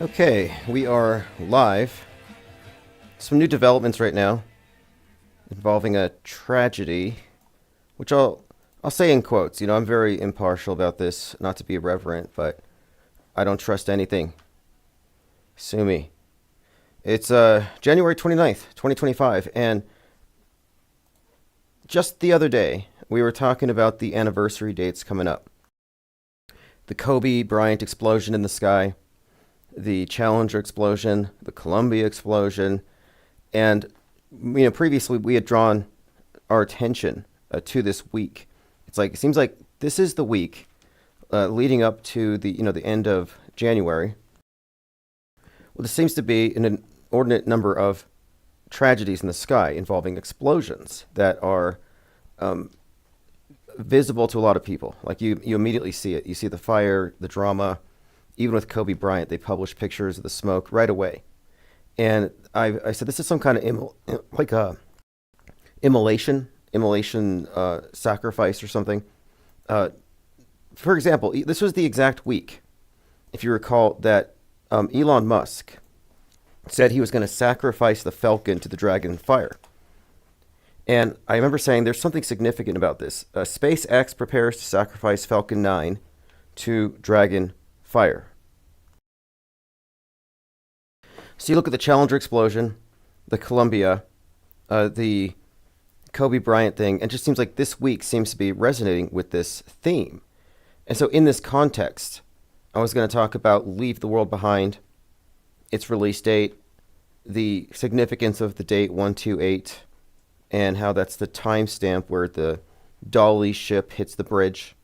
Okay, we are live. Some new developments right now involving a tragedy, which I'll say in quotes. I'm very impartial about this, not to be irreverent, but I don't trust anything. Sue me. It's January 29th, 2025, and just the other day we were talking about the anniversary dates coming up. The Kobe Bryant explosion in the sky, the Challenger explosion, the Columbia explosion, and previously we had drawn our attention to this week. It seems like this is the week leading up to the end of January. Well, there seems to be an inordinate number of tragedies in the sky involving explosions that are visible to a lot of people. Like you immediately see it. You see the fire, the drama. Even with Kobe Bryant, they published pictures of the smoke right away. And I said, this is some kind of immolation sacrifice or something. For example, this was the exact week, if you recall, that Elon Musk said he was going to sacrifice the Falcon to the Dragon fire. And I remember saying there's something significant about this. SpaceX prepares to sacrifice Falcon 9 to Dragon fire. So you look at the Challenger explosion, the Columbia, the Kobe Bryant thing, and it just seems like this week seems to be resonating with this theme. And so in this context, I was going to talk about Leave the World Behind, its release date, the significance of the date 128, and how that's the timestamp where the Dolly ship hits the bridge.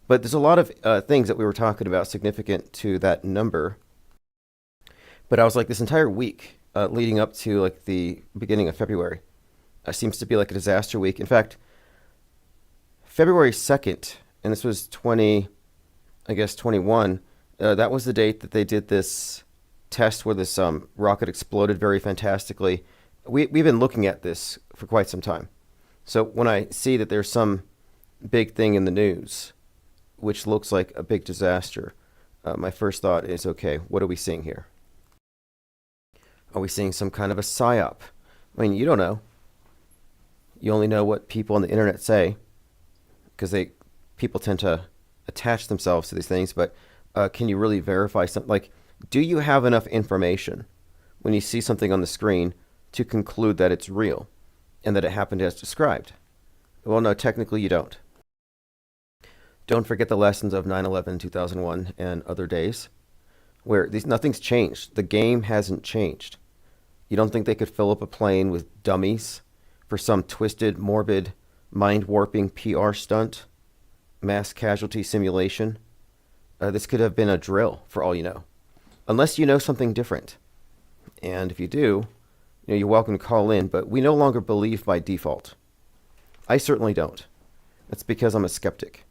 But there's a lot of things that we were talking about significant to that number. But I was like, this entire week leading up to like the beginning of February seems to be like a disaster week. In fact, February 2nd, and this was 21, that was the date that they did this test where this rocket exploded very fantastically. We've been looking at this for quite some time. So when I see that there's some big thing in the news, which looks like a big disaster, my first thought is, okay, what are we seeing here? Are we seeing some kind of a psyop? I mean, you don't know. You only know what people on the internet say, because people tend to attach themselves to these things. But can you really verify something? Like, do you have enough information when you see something on the screen to conclude that it's real and that it happened as described? Well, no, technically you don't. Don't forget the lessons of 9/11, 2001, and other days, where nothing's changed. The game hasn't changed. You don't think they could fill up a plane with dummies for some twisted, morbid, mind-warping PR stunt? Mass casualty simulation? This could have been a drill, for all you know. Unless you know something different. And if you do, you're welcome to call in, but we no longer believe by default. I certainly don't. That's because I'm a skeptic.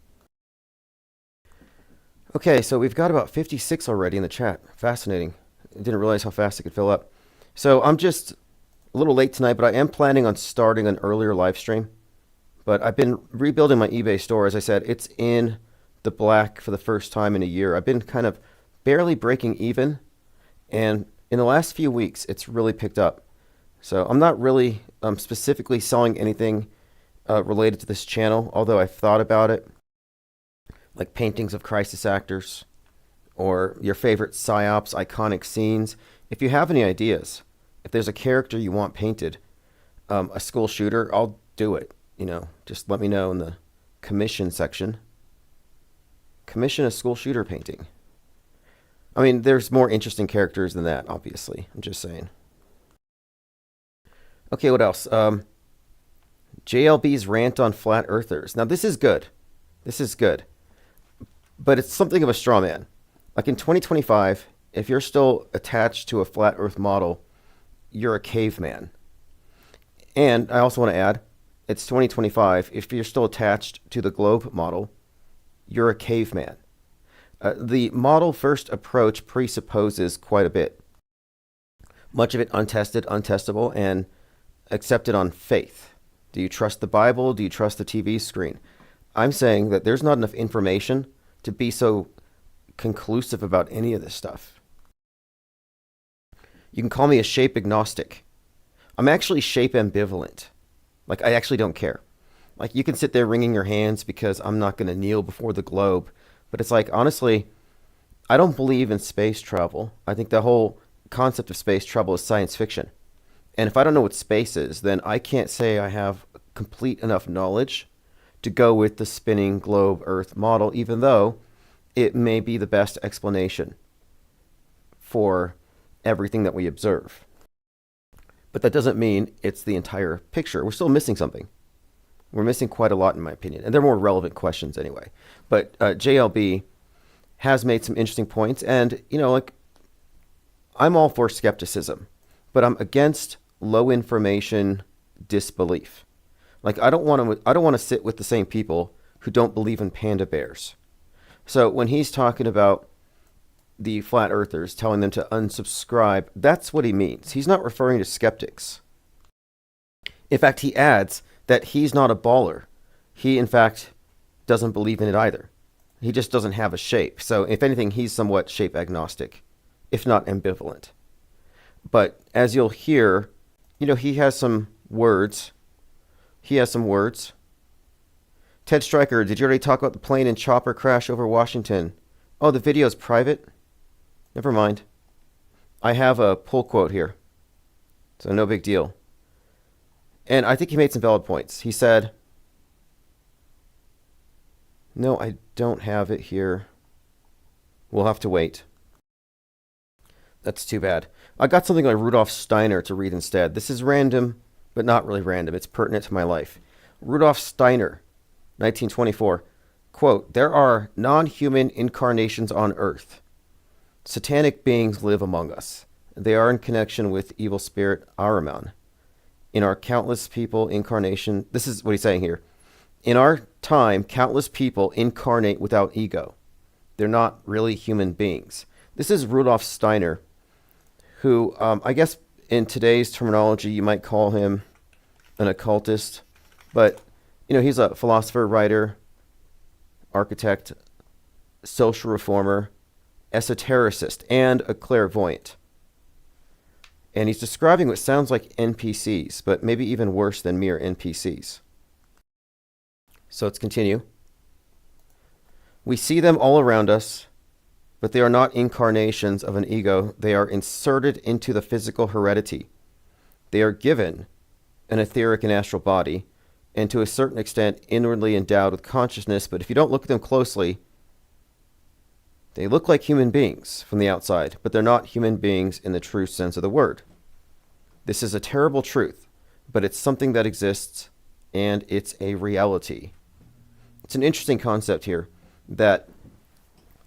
Okay, so we've got about 56 already in the chat. Fascinating. I didn't realize how fast it could fill up. So I'm just a little late tonight, but I am planning on starting an earlier live stream. But I've been rebuilding my eBay store. As I said, it's in the black for the first time in a year. I've been kind of barely breaking even. And in the last few weeks, it's really picked up. So I'm not really specifically selling anything related to this channel, although I've thought about it. Like paintings of crisis actors or your favorite psyops, iconic scenes. If you have any ideas, if there's a character you want painted, a school shooter, I'll do it. Just let me know in the commission section. Commission a school shooter painting. I mean, there's more interesting characters than that, obviously. I'm just saying. Okay, what else? JLB's rant on flat earthers. Now, this is good. This is good. But it's something of a straw man. Like in 2025, if you're still attached to a flat earth model, you're a caveman. And I also want to add, it's 2025. If you're still attached to the globe model, you're a caveman. The model first approach presupposes quite a bit. Much of it untested, untestable, and accepted on faith. Do you trust the Bible? Do you trust the TV screen? I'm saying that there's not enough information to be so conclusive about any of this stuff. You can call me a shape agnostic. I'm actually shape ambivalent. Like, I actually don't care. Like, you can sit there wringing your hands because I'm not going to kneel before the globe. But it's like, honestly, I don't believe in space travel. I think the whole concept of space travel is science fiction. And if I don't know what space is, then I can't say I have complete enough knowledge to go with the spinning globe Earth model, even though it may be the best explanation for everything that we observe. But that doesn't mean it's the entire picture. We're still missing something. We're missing quite a lot, in my opinion. And they're more relevant questions anyway. But JLB has made some interesting points. And, like, I'm all for skepticism, but I'm against low information disbelief. Like, I don't want to sit with the same people who don't believe in panda bears. So when he's talking about the flat earthers, telling them to unsubscribe, that's what he means. He's not referring to skeptics. In fact, he adds that he's not a baller. He, in fact, doesn't believe in it either. He just doesn't have a shape. So if anything, he's somewhat shape agnostic, if not ambivalent. But as you'll hear, he has some words. Ted Stryker, did you already talk about the plane and chopper crash over Washington? Oh, the video's private? Never mind. I have a pull quote here, so no big deal. And I think he made some valid points. He said, no, I don't have it here. We'll have to wait. That's too bad. I got something like Rudolf Steiner to read instead. This is random, but not really random. It's pertinent to my life. Rudolf Steiner, 1924, quote, there are non-human incarnations on earth. Satanic beings live among us. They are in connection with evil spirit Ahriman. In our countless people incarnation, this is what he's saying here. In our time, countless people incarnate without ego. They're not really human beings. This is Rudolf Steiner, who I guess in today's terminology, you might call him an occultist. But, he's a philosopher, writer, architect, social reformer, esotericist, and a clairvoyant. And he's describing what sounds like NPCs, but maybe even worse than mere NPCs. So let's continue. We see them all around us, but they are not incarnations of an ego. They are inserted into the physical heredity. They are given an etheric and astral body, and to a certain extent inwardly endowed with consciousness, but if you don't look at them closely, they look like human beings from the outside, but they're not human beings in the true sense of the word. This is a terrible truth, but it's something that exists, and it's a reality. It's an interesting concept here that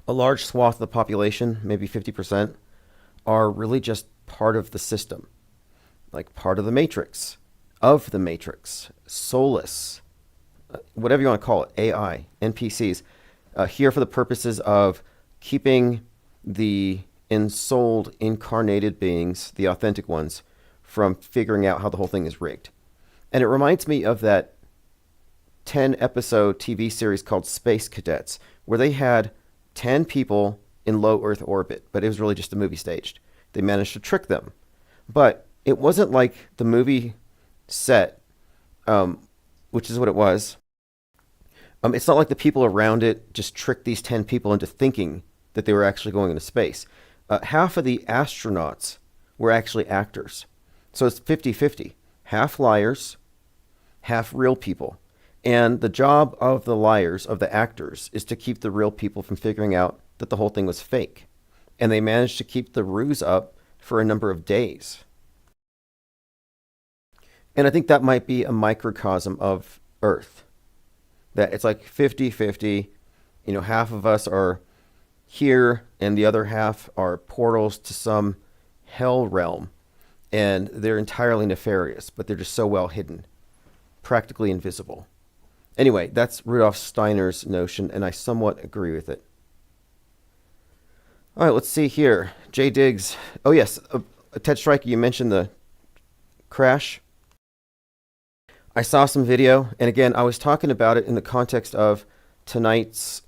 a large swath of the population, maybe 50%, are really just part of the system, like part of the matrix, soulless, whatever you want to call it, AI, NPCs, here for the purposes of keeping the ensouled, incarnated beings, the authentic ones, from figuring out how the whole thing is rigged. And it reminds me of that 10-episode TV series called Space Cadets, where they had 10 people in low Earth orbit, but it was really just a movie staged. They managed to trick them. But it wasn't like the movie set, which is what it was. It's not like the people around it just tricked these 10 people into thinking that they were actually going into space. Half of the astronauts were actually actors. So it's 50-50. Half liars, half real people. And the job of the liars, of the actors, is to keep the real people from figuring out that the whole thing was fake. And they managed to keep the ruse up for a number of days. And I think that might be a microcosm of Earth. That it's like 50-50. Half of us are here and the other half are portals to some hell realm. And they're entirely nefarious, but they're just so well hidden, practically invisible. Anyway, that's Rudolf Steiner's notion, and I somewhat agree with it. All right, let's see here. Jay Diggs. Oh, yes. Ted Stryker, you mentioned the crash. I saw some video, and again, I was talking about it in the context of tonight's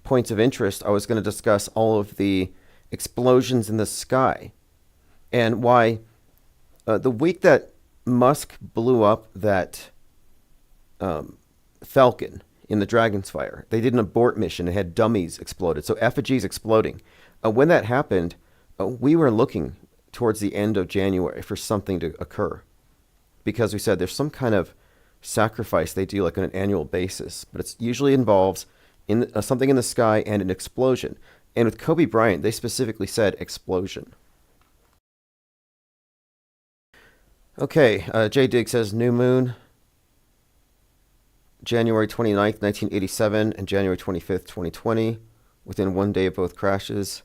points of interest. I was going to discuss all of the explosions in the sky and why the week that Musk blew up that Falcon in the Dragon's Fire, they did an abort mission and had dummies exploded, so effigies exploding. When that happened, we were looking towards the end of January for something to occur, because we said there's some kind of sacrifice they do like on an annual basis, but it usually involves something in the sky and an explosion. And with Kobe Bryant, they specifically said explosion. Okay, Jay Digg says new moon, January 29th, 1987, and January 25th, 2020, within one day of both crashes.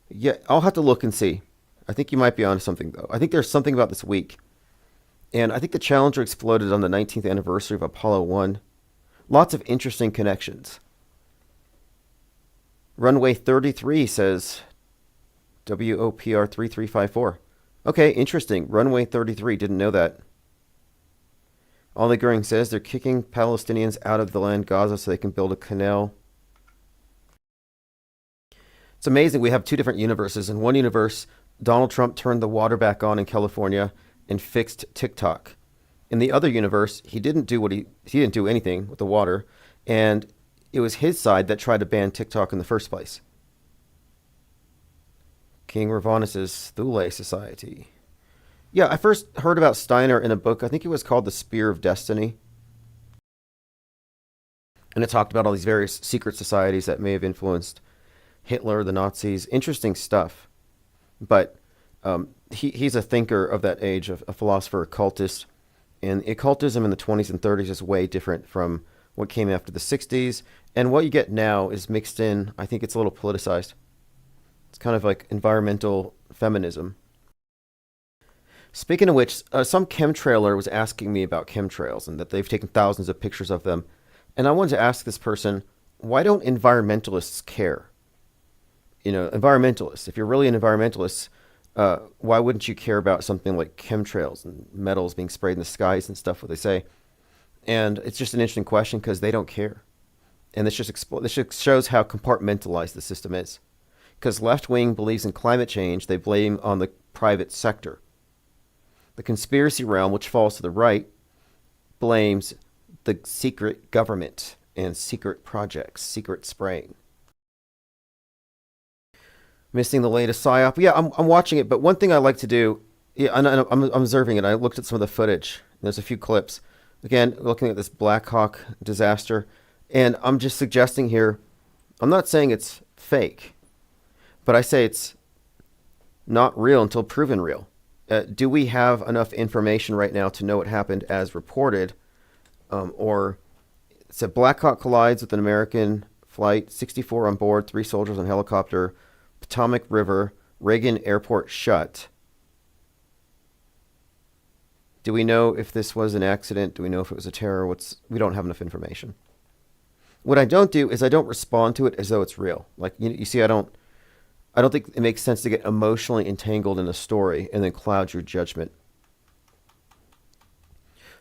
Yeah, I'll have to look and see. I think you might be onto something, though. I think there's something about this week. And I think the Challenger exploded on the 19th anniversary of Apollo 1. Lots of interesting connections. Runway 33 says WOPR 3354. Okay, interesting. Runway 33, didn't know that. Ollie Goering says they're kicking Palestinians out of the land Gaza so they can build a canal. It's amazing we have two different universes. In one universe, Donald Trump turned the water back on in California and fixed TikTok. In the other universe, he didn't do anything with the water, and it was his side that tried to ban TikTok in the first place. King Ravanis' Thule Society. Yeah, I first heard about Steiner in a book. I think it was called The Spear of Destiny. And it talked about all these various secret societies that may have influenced Hitler, the Nazis. Interesting stuff. But he's a thinker of that age, a philosopher, occultist. And occultism in the 20s and 30s is way different from what came after the 60s. And what you get now is mixed in. I think it's a little politicized. It's kind of like environmental feminism. Speaking of which, some chemtrailer was asking me about chemtrails and that they've taken thousands of pictures of them. And I wanted to ask this person, why don't environmentalists care? You know, environmentalists, if you're really an environmentalist, why wouldn't you care about something like chemtrails and metals being sprayed in the skies and stuff, what they say? And it's just an interesting question because they don't care. And this just shows how compartmentalized the system is. Because left wing believes in climate change, they blame on the private sector. The conspiracy realm, which falls to the right, blames the secret government and secret projects, secret spraying. Missing the latest PSYOP. Yeah, I'm watching it, but one thing I like to do, yeah, I'm observing it. I looked at some of the footage. There's a few clips. Again, looking at this Black Hawk disaster, and I'm just suggesting here, I'm not saying it's fake, but I say it's not real until proven real. Do we have enough information right now to know what happened as reported? Or it said Black Hawk collides with an American flight, 64 on board, 3 soldiers on helicopter, Potomac River, Reagan Airport shut. Do we know if this was an accident? Do we know if it was a terror? We don't have enough information. What I don't do is I don't respond to it as though it's real. Like you see, I don't think it makes sense to get emotionally entangled in a story and then cloud your judgment.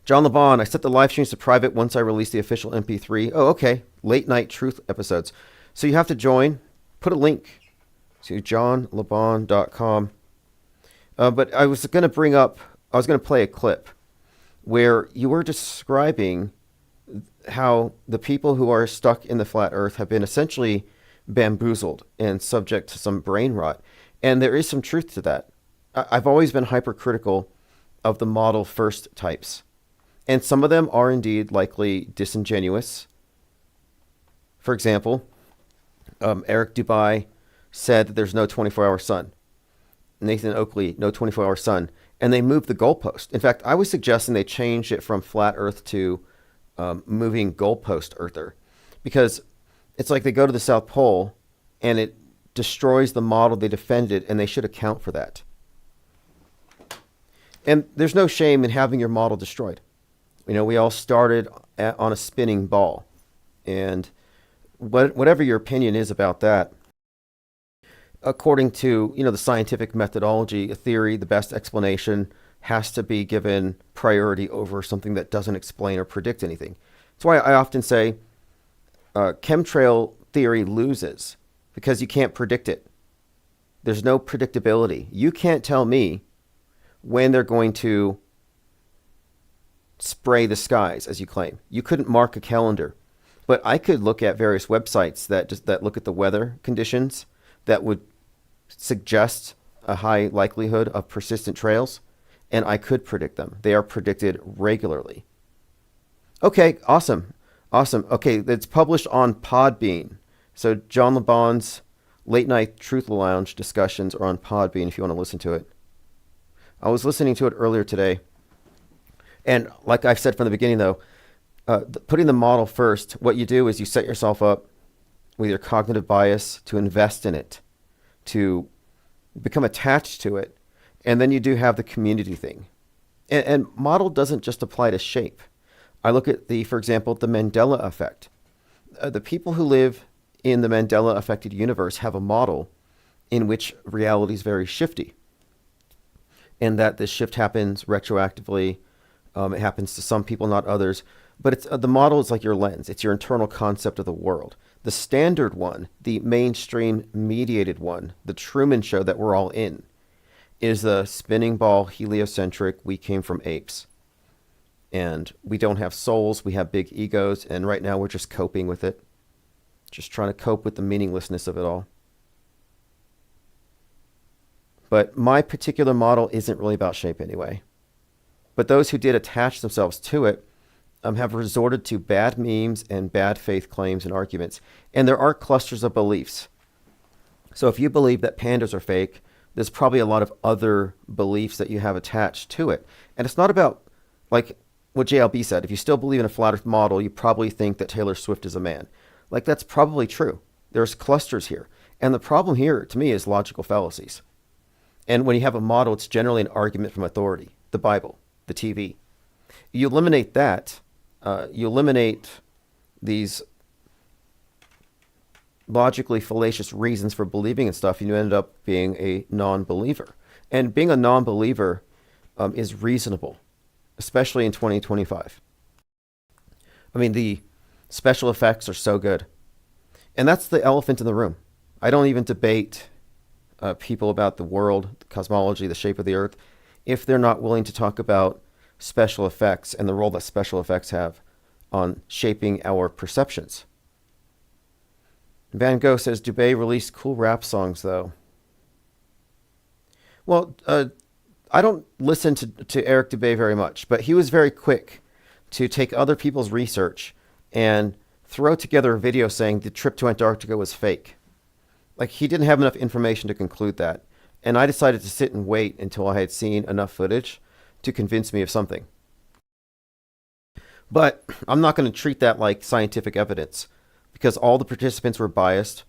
John LeBon, I set the live streams to private once I release the official MP3. Oh, okay. Late night truth episodes. So you have to join. Put a link to johnlebon.com. But I was going to play a clip where you were describing how the people who are stuck in the flat earth have been essentially bamboozled and subject to some brain rot. And there is some truth to that. I've always been hypercritical of the model first types. And some of them are indeed likely disingenuous. For example, Eric Dubai said that there's no 24-hour sun. Nathan Oakley, no 24-hour sun. And they moved the goalpost. In fact, I was suggesting they changed it from flat earth to moving goalpost earther. Because it's like they go to the South Pole and it destroys the model they defended, and they should account for that. And there's no shame in having your model destroyed. You know, we all started on a spinning ball. And whatever your opinion is about that, according to, the scientific methodology, a theory, the best explanation has to be given priority over something that doesn't explain or predict anything. That's why I often say chemtrail theory loses, because you can't predict it. There's no predictability. You can't tell me when they're going to spray the skies, as you claim. You couldn't mark a calendar. But I could look at various websites that look at the weather conditions that would suggest a high likelihood of persistent trails, and I could predict them. They are predicted regularly. Okay, awesome. Awesome. Okay, it's published on Podbean. So John LeBon's Late Night Truth Lounge discussions are on Podbean if you want to listen to it. I was listening to it earlier today. And like I've said from the beginning, though, putting the model first, what you do is you set yourself up with your cognitive bias to invest in it, to become attached to it, and then you do have the community thing. And model doesn't just apply to shape. I look at for example, the Mandela effect. The people who live in the Mandela affected universe have a model in which reality is very shifty, and that this shift happens retroactively. It happens to some people, not others. But it's the model is like your lens. It's your internal concept of the world. The standard one, the mainstream mediated one, the Truman Show that we're all in, is the spinning ball heliocentric, we came from apes. And we don't have souls, we have big egos, and right now we're just coping with it. Just trying to cope with the meaninglessness of it all. But my particular model isn't really about shape anyway. But those who did attach themselves to it have resorted to bad memes and bad faith claims and arguments. And there are clusters of beliefs. So if you believe that pandas are fake, there's probably a lot of other beliefs that you have attached to it. And it's not about, like what JLB said, if you still believe in a flat earth model, you probably think that Taylor Swift is a man. Like, that's probably true. There's clusters here. And the problem here, to me, is logical fallacies. And when you have a model, it's generally an argument from authority, the Bible, the TV. You eliminate that, you eliminate these logically fallacious reasons for believing in stuff, and you end up being a non-believer. And being a non-believer is reasonable, especially in 2025. I mean, the special effects are so good. And that's the elephant in the room. I don't even debate people about the world, the cosmology, the shape of the earth, if they're not willing to talk about special effects and the role that special effects have on shaping our perceptions. Van Gogh says, Dubé released cool rap songs, though. Well, I don't listen to Eric Dubé very much, but he was very quick to take other people's research and throw together a video saying the trip to Antarctica was fake. Like, he didn't have enough information to conclude that. And I decided to sit and wait until I had seen enough footage to convince me of something. But I'm not going to treat that like scientific evidence, because all the participants were biased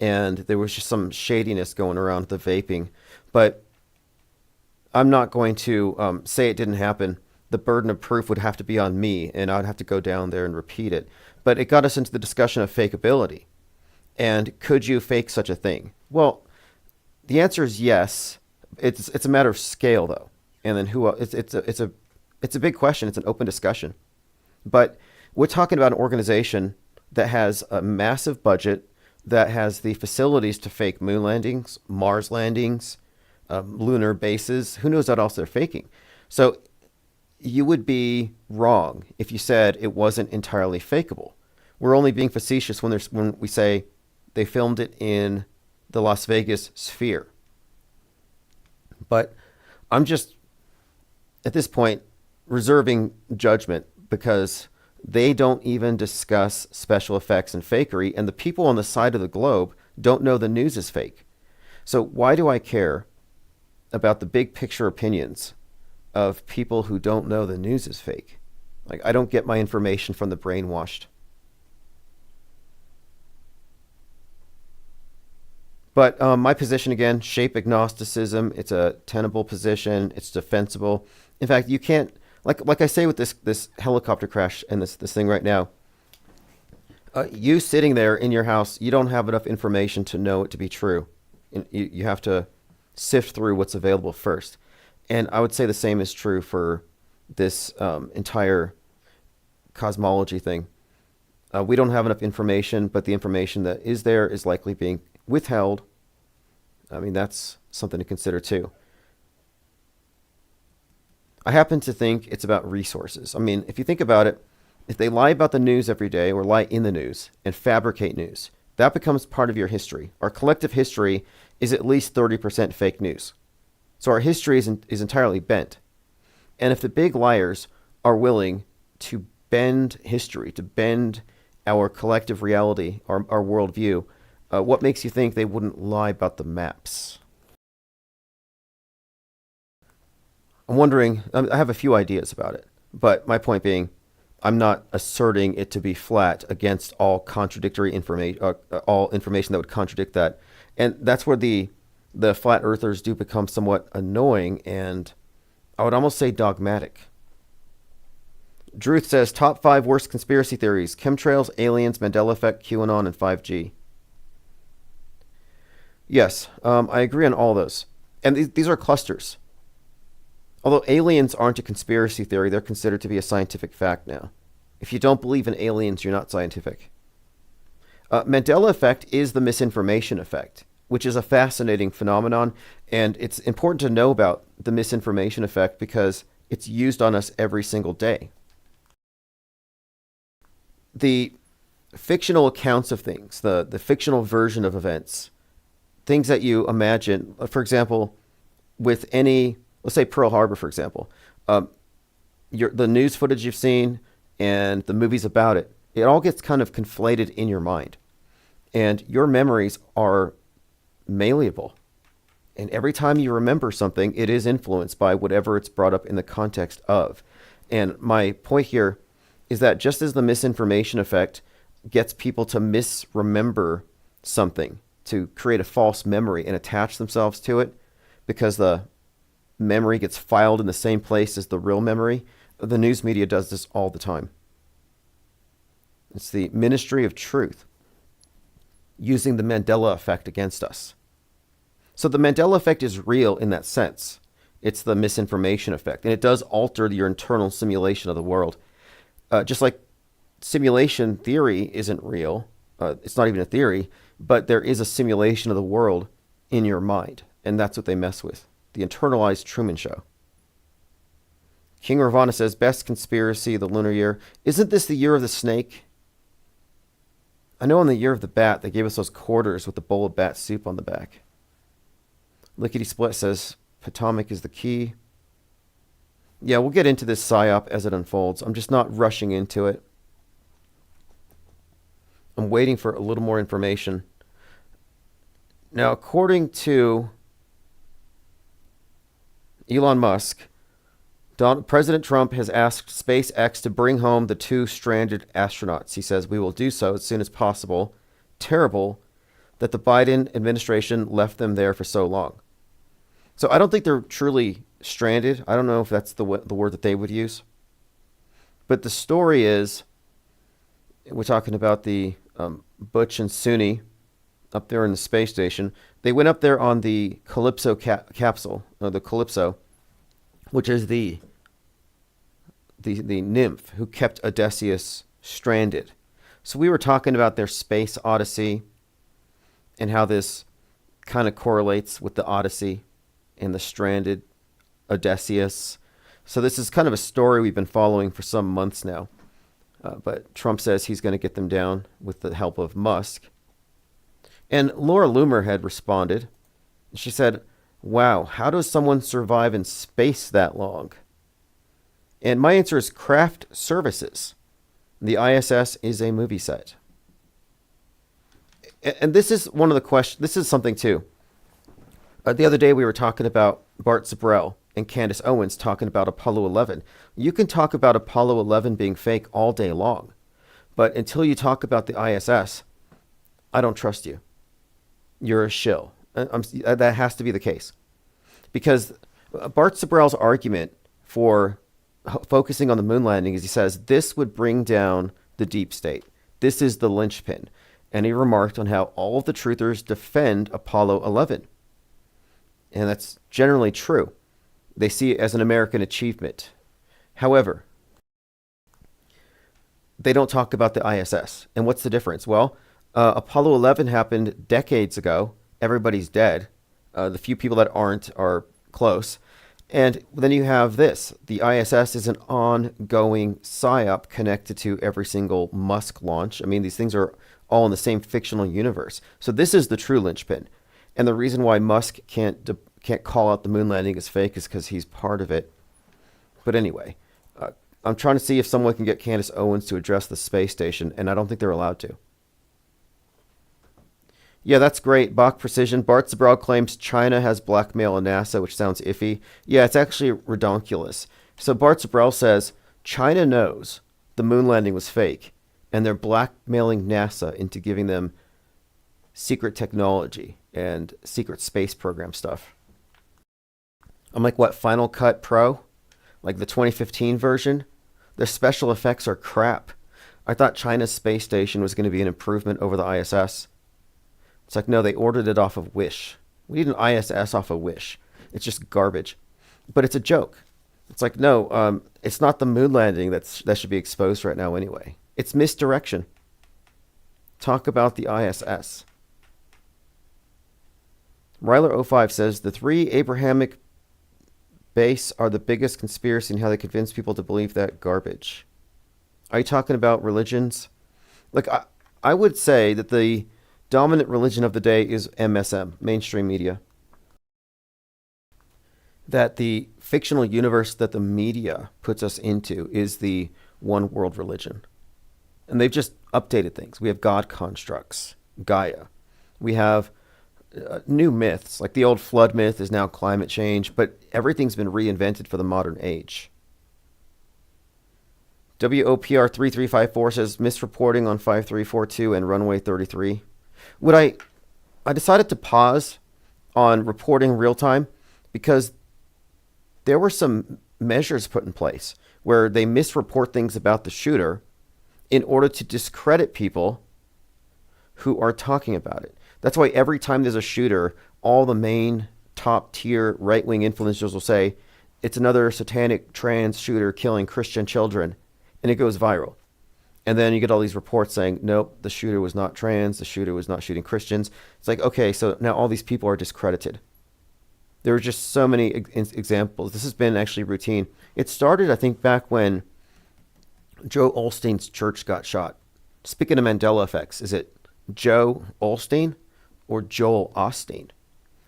and there was just some shadiness going around the vaping. But I'm not going to say it didn't happen. The burden of proof would have to be on me, and I'd have to go down there and repeat it. But it got us into the discussion of fakeability. And could you fake such a thing? Well, the answer is yes. It's a matter of scale, though. And then who? It's a big question. It's an open discussion. But we're talking about an organization that has a massive budget, that has the facilities to fake moon landings, Mars landings, lunar bases. Who knows what else they're faking? So you would be wrong if you said it wasn't entirely fakeable. We're only being facetious when we say they filmed it in the Las Vegas Sphere. But I'm just, at this point, reserving judgment, because they don't even discuss special effects and fakery, and the people on the side of the globe don't know the news is fake. So why do I care about the big picture opinions of people who don't know the news is fake? Like, I don't get my information from the brainwashed. But my position, again, shape agnosticism, it's a tenable position, it's defensible. In fact, you can't, like I say with this helicopter crash and this thing right now, you sitting there in your house, you don't have enough information to know it to be true. You have to sift through what's available first. And I would say the same is true for this entire cosmology thing. We don't have enough information, but the information that is there is likely being withheld I mean, that's something to consider too. I happen to think it's about resources. I mean, if you think about it, if they lie about the news every day or lie in the news and fabricate news, that becomes part of your history. Our collective history is at least 30% fake news. So our history is entirely bent. And if the big liars are willing to bend history, to bend our collective reality, our worldview, what makes you think they wouldn't lie about the maps? I'm wondering, I have a few ideas about it, but my point being, I'm not asserting it to be flat against all contradictory information, all information that would contradict that. And that's where the flat earthers do become somewhat annoying and I would almost say dogmatic. Druth says top 5 worst conspiracy theories: chemtrails, aliens, Mandela effect, QAnon, and 5G. Yes, I agree on all those. And these are clusters. Although aliens aren't a conspiracy theory, they're considered to be a scientific fact now. If you don't believe in aliens, you're not scientific. Mandela effect is the misinformation effect, which is a fascinating phenomenon, and it's important to know about the misinformation effect because it's used on us every single day. The fictional accounts of things, the fictional version of events, things that you imagine, for example, with any, let's say Pearl Harbor, for example, the news footage you've seen and the movies about it, it all gets kind of conflated in your mind. And your memories are malleable. And every time you remember something, it is influenced by whatever it's brought up in the context of. And my point here is that just as the misinformation effect gets people to misremember something, to create a false memory and attach themselves to it because the memory gets filed in the same place as the real memory, the news media does this all the time. It's the Ministry of Truth using the Mandela effect against us. So the Mandela effect is real in that sense. It's the misinformation effect, and it does alter your internal simulation of the world. Just like simulation theory isn't real, it's not even a theory, but there is a simulation of the world in your mind, and that's what they mess with. The internalized Truman Show. King Ravana says, best conspiracy, the lunar year. Isn't this the year of the snake? I know in the year of the bat, they gave us those quarters with the bowl of bat soup on the back. Lickety Split says, Potomac is the key. Yeah, we'll get into this psyop as it unfolds. I'm just not rushing into it. I'm waiting for a little more information. Now, according to Elon Musk, President Trump has asked SpaceX to bring home the 2 stranded astronauts. He says, we will do so as soon as possible. Terrible that the Biden administration left them there for so long. So I don't think they're truly stranded. I don't know if that's the word that they would use. But the story is, we're talking about the Butch and Suni up there in the space station. They went up there on the Calypso capsule, the Calypso, which is the nymph who kept Odysseus stranded. So we were talking about their space odyssey and how this kind of correlates with the Odyssey and the stranded Odysseus. So this is kind of a story we've been following for some months now. But Trump says he's going to get them down with the help of Musk. And Laura Loomer had responded. She said, wow, how does someone survive in space that long? And my answer is craft services. The ISS is a movie set. And this is one of the questions. This is something too. The other day we were talking about Bart Zabrell and Candace Owens talking about Apollo 11. You can talk about Apollo 11 being fake all day long. But until you talk about the ISS, I don't trust you. You're a shill. That has to be the case. Because Bart Zabrell's argument for focusing on the moon landing is he says this would bring down the deep state. This is the linchpin. And he remarked on how all of the truthers defend Apollo 11. And that's generally true. They see it as an American achievement. However, they don't talk about the ISS. And what's the difference? Well, Apollo 11 happened decades ago. Everybody's dead. The few people that aren't are close. And then you have this. The ISS is an ongoing PSYOP connected to every single Musk launch. I mean, these things are all in the same fictional universe. So this is the true linchpin. And the reason why Musk can't call out the moon landing as fake is because he's part of it. But anyway, I'm trying to see if someone can get Candace Owens to address the space station, and I don't think they're allowed to. Yeah, that's great. Bach Precision. Bart Zabral claims China has blackmail on NASA, which sounds iffy. Yeah, it's actually redonkulous. So Bart Zabral says China knows the moon landing was fake, and they're blackmailing NASA into giving them secret technology and secret space program stuff. I'm like, what, Final Cut Pro? Like the 2015 version? Their special effects are crap. I thought China's space station was going to be an improvement over the ISS. It's like, no, they ordered it off of Wish. We need an ISS off of Wish. It's just garbage. But it's a joke. It's like, no, it's not the moon landing that should be exposed right now anyway. It's misdirection. Talk about the ISS. Ryler05 says, the three Abrahamic base are the biggest conspiracy in how they convince people to believe that garbage. Are you talking about religions? Like, I would say that the dominant religion of the day is MSM, mainstream media. That the fictional universe that the media puts us into is the one world religion. And they've just updated things. We have God constructs, Gaia. We have new myths, like the old flood myth is now climate change, but everything's been reinvented for the modern age. WOPR3354 says, misreporting on 5342 and runway 33. I decided to pause on reporting real time because there were some measures put in place where they misreport things about the shooter in order to discredit people who are talking about it. That's why every time there's a shooter, all the main top tier right-wing influencers will say, it's another satanic trans shooter killing Christian children, and it goes viral. And then you get all these reports saying, nope, the shooter was not trans, the shooter was not shooting Christians. It's like, okay, so now all these people are discredited. There are just so many examples. This has been actually routine. It started, I think, back when Joe Olstein's church got shot. Speaking of Mandela effects, is it Joe Olstein or Joel Osteen?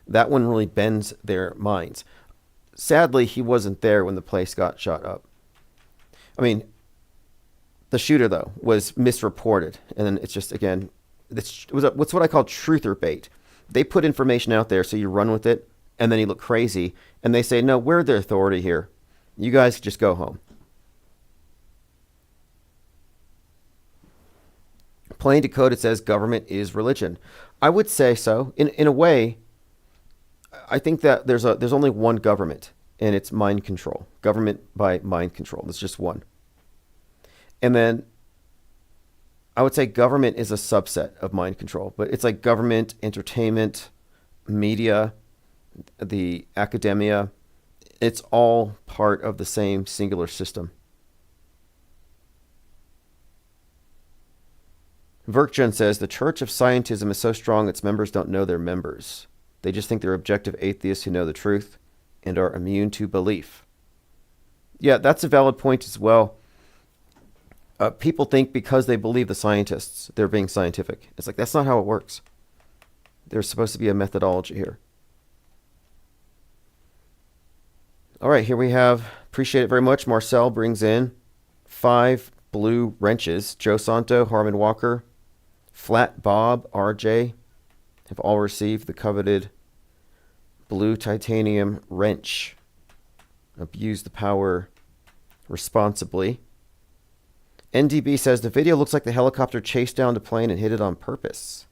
That one really bends their minds. Sadly, he wasn't there when the place got shot up. I mean, the shooter, though, was misreported. And then it's just, again, what's what I call truther bait. They put information out there, so you run with it, and then you look crazy. And they say, no, we're the authority here. You guys just go home. Plain Decoded says government is religion. I would say so. In a way, I think that there's only one government, and it's mind control. Government by mind control. There's just one. And then I would say government is a subset of mind control, but it's like government, entertainment, media, the academia. It's all part of the same singular system. Verkjan says, the Church of Scientism is so strong its members don't know their members. They just think they're objective atheists who know the truth and are immune to belief. Yeah, that's a valid point as well. People think because they believe the scientists, they're being scientific. It's like, that's not how it works. There's supposed to be a methodology here. All right, here we have, appreciate it very much. Marcel brings in 5 blue wrenches. Joe Santo, Harmon Walker, Flat Bob, RJ have all received the coveted blue titanium wrench. Abuse the power responsibly. NDB says the video looks like the helicopter chased down the plane and hit it on purpose.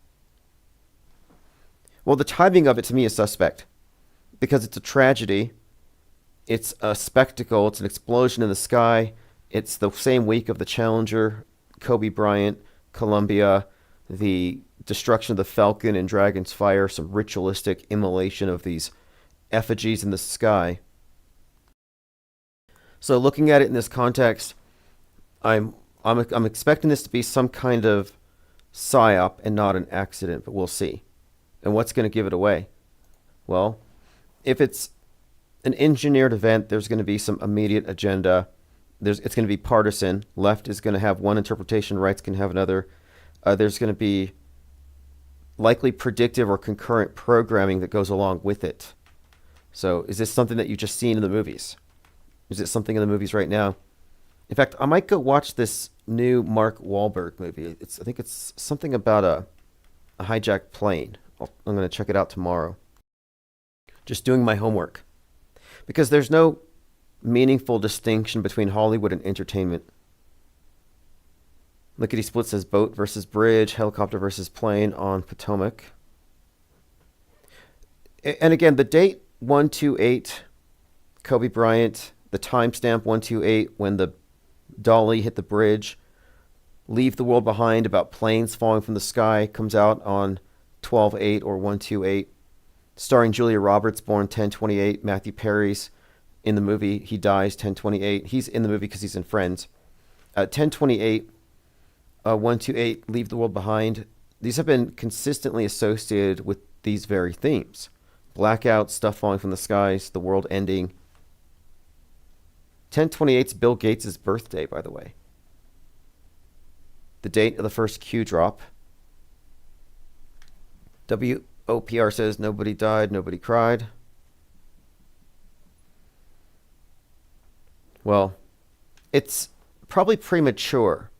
Well, the timing of it to me is suspect because it's a tragedy. It's a spectacle. It's an explosion in the sky. It's the same week of the Challenger, Kobe Bryant, Columbia, the destruction of the Falcon and Dragon's Fire, some ritualistic immolation of these effigies in the sky. So looking at it in this context, I'm expecting this to be some kind of psyop and not an accident, but we'll see. And what's going to give it away? Well, if it's an engineered event, there's going to be some immediate agenda. It's going to be partisan. Left is going to have one interpretation, right's going to have another. There's going to be likely predictive or concurrent programming that goes along with it. So is this something that you've just seen in the movies? Is it something in the movies right now? In fact, I might go watch this new Mark Wahlberg movie. I think it's something about a hijacked plane. I'm going to check it out tomorrow. Just doing my homework. Because there's no meaningful distinction between Hollywood and entertainment. Lickety Split says boat versus bridge, helicopter versus plane on Potomac. And again, the date 128, Kobe Bryant, the timestamp 128 when the dolly hit the bridge, Leave the World Behind about planes falling from the sky comes out on 12/8 or 128. Starring Julia Roberts, born 10/28. Matthew Perry's in the movie. He dies 10/28. He's in the movie because he's in Friends. 10/28, 128, Leave the World Behind. These have been consistently associated with these very themes. Blackouts, stuff falling from the skies, the world ending. 10/28's Bill Gates' birthday, by the way. The date of the first Q drop. WOPR says nobody died, nobody cried. Well, it's probably premature.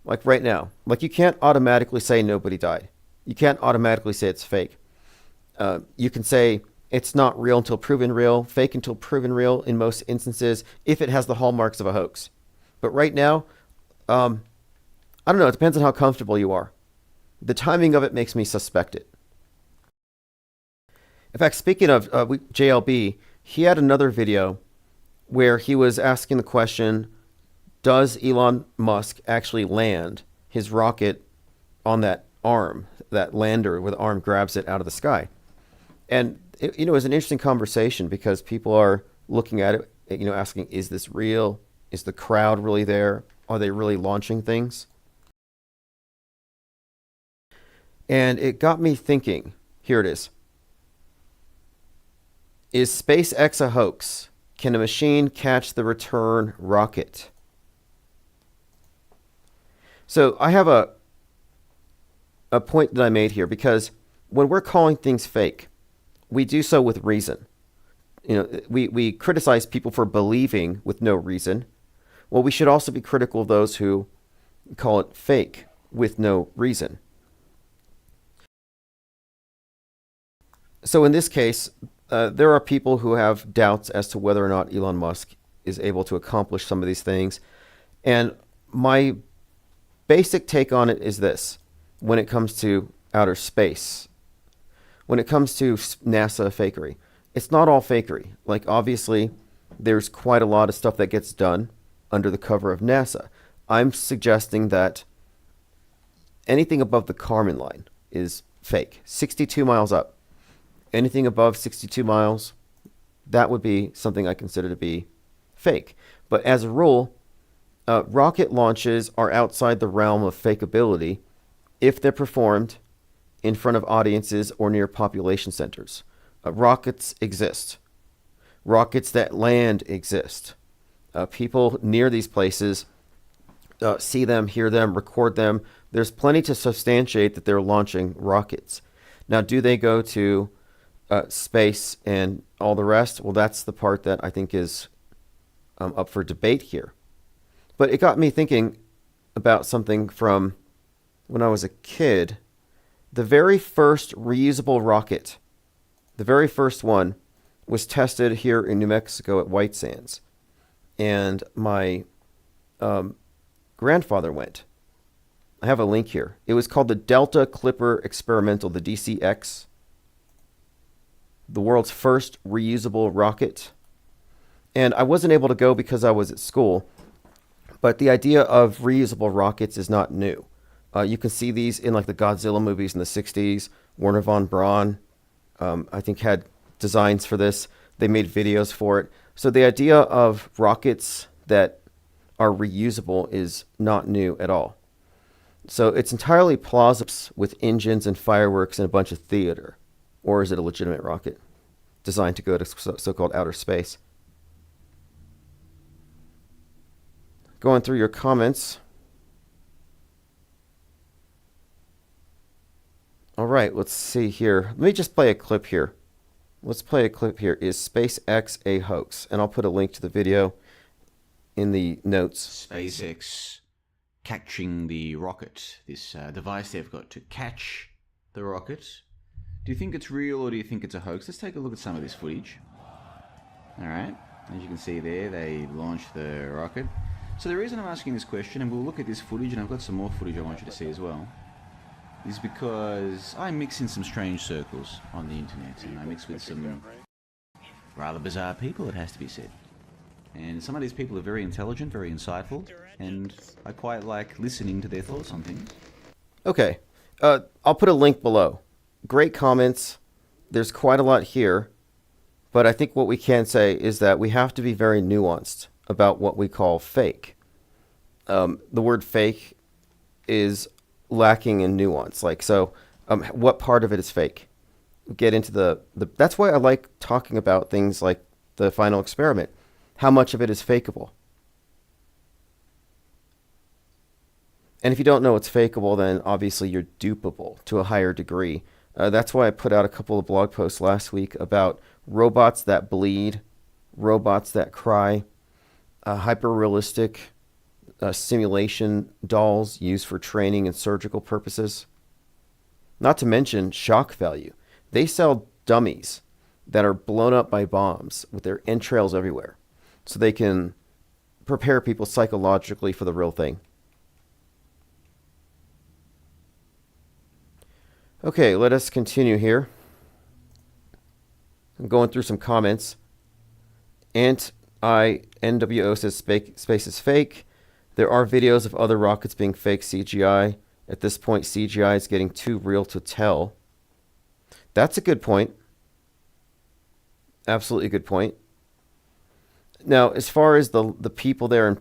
Like right now. Like you can't automatically say nobody died. You can't automatically say it's fake. You can say it's not real until proven real, fake until proven real in most instances, if it has the hallmarks of a hoax. But right now, I don't know. It depends on how comfortable you are. The timing of it makes me suspect it. In fact, speaking of JLB, he had another video where he was asking the question, does Elon Musk actually land his rocket on that arm, that lander where the arm grabs it out of the sky? And it was an interesting conversation because people are looking at it, asking, is this real? Is the crowd really there? Are they really launching things? And it got me thinking, here it is. Is SpaceX a hoax? Can a machine catch the return rocket? So I have a point that I made here, because when we're calling things fake, we do so with reason. We criticize people for believing with no reason. Well, we should also be critical of those who call it fake with no reason. So in this case, there are people who have doubts as to whether or not Elon Musk is able to accomplish some of these things. And my basic take on it is this: when it comes to outer space, when it comes to NASA fakery, it's not all fakery. Like, obviously, there's quite a lot of stuff that gets done under the cover of NASA. I'm suggesting that anything above the Kármán line is fake. 62 miles up. Anything above 62 miles, that would be something I consider to be fake. But as a rule, rocket launches are outside the realm of fakeability if they're performed in front of audiences or near population centers. Rockets exist. Rockets that land exist. People near these places see them, hear them, record them. There's plenty to substantiate that they're launching rockets. Now, do they go to space and all the rest? Well, that's the part that I think is up for debate here. But it got me thinking about something from when I was a kid. The very first reusable rocket, the very first one, was tested here in New Mexico at White Sands. And my grandfather went. I have a link here. It was called the Delta Clipper Experimental, the DCX. The world's first reusable rocket. And I wasn't able to go because I was at school. But the idea of reusable rockets is not new. You can see these in like the Godzilla movies in the 60s. Wernher von Braun, I think, had designs for this. They made videos for it. So the idea of rockets that are reusable is not new at all. So it's entirely plausible with engines and fireworks and a bunch of theater. Or is it a legitimate rocket? designed to go to so-called outer space. Going through your comments. All right, let's see here. Let me just play a clip here. Let's play a clip here. Is SpaceX a hoax? And I'll put a link to the video in the notes. SpaceX catching the rocket, this device they've got to catch the rocket. Do you think it's real or do you think it's a hoax? Let's take a look at some of this footage. Alright, as you can see there, they launched the rocket. So the reason I'm asking this question, and we'll look at this footage, and I've got some more footage I want you to see as well, is because I mix in some strange circles on the internet, and I mix with some rather bizarre people, it has to be said. And some of these people are very intelligent, very insightful, and I quite like listening to their thoughts on things. Okay, I'll put a link below. Great comments. There's quite a lot here, but I think what we can say is that we have to be very nuanced about what we call fake. The word fake is lacking in nuance. What part of it is fake? Get into the that's why I like talking about things like the final experiment. How much of it is fakeable? And if you don't know what's fakeable, then obviously you're dupable to a higher degree. That's why I put out a couple of blog posts last week about robots that bleed, robots that cry, hyper-realistic simulation dolls used for training and surgical purposes. Not to mention shock value. They sell dummies that are blown up by bombs with their entrails everywhere, so they can prepare people psychologically for the real thing. Okay, let us continue here. I'm going through some comments. NWO says space is fake. There are videos of other rockets being fake CGI. At this point, CGI is getting too real to tell. That's a good point. Absolutely good point. Now, as far as the people there in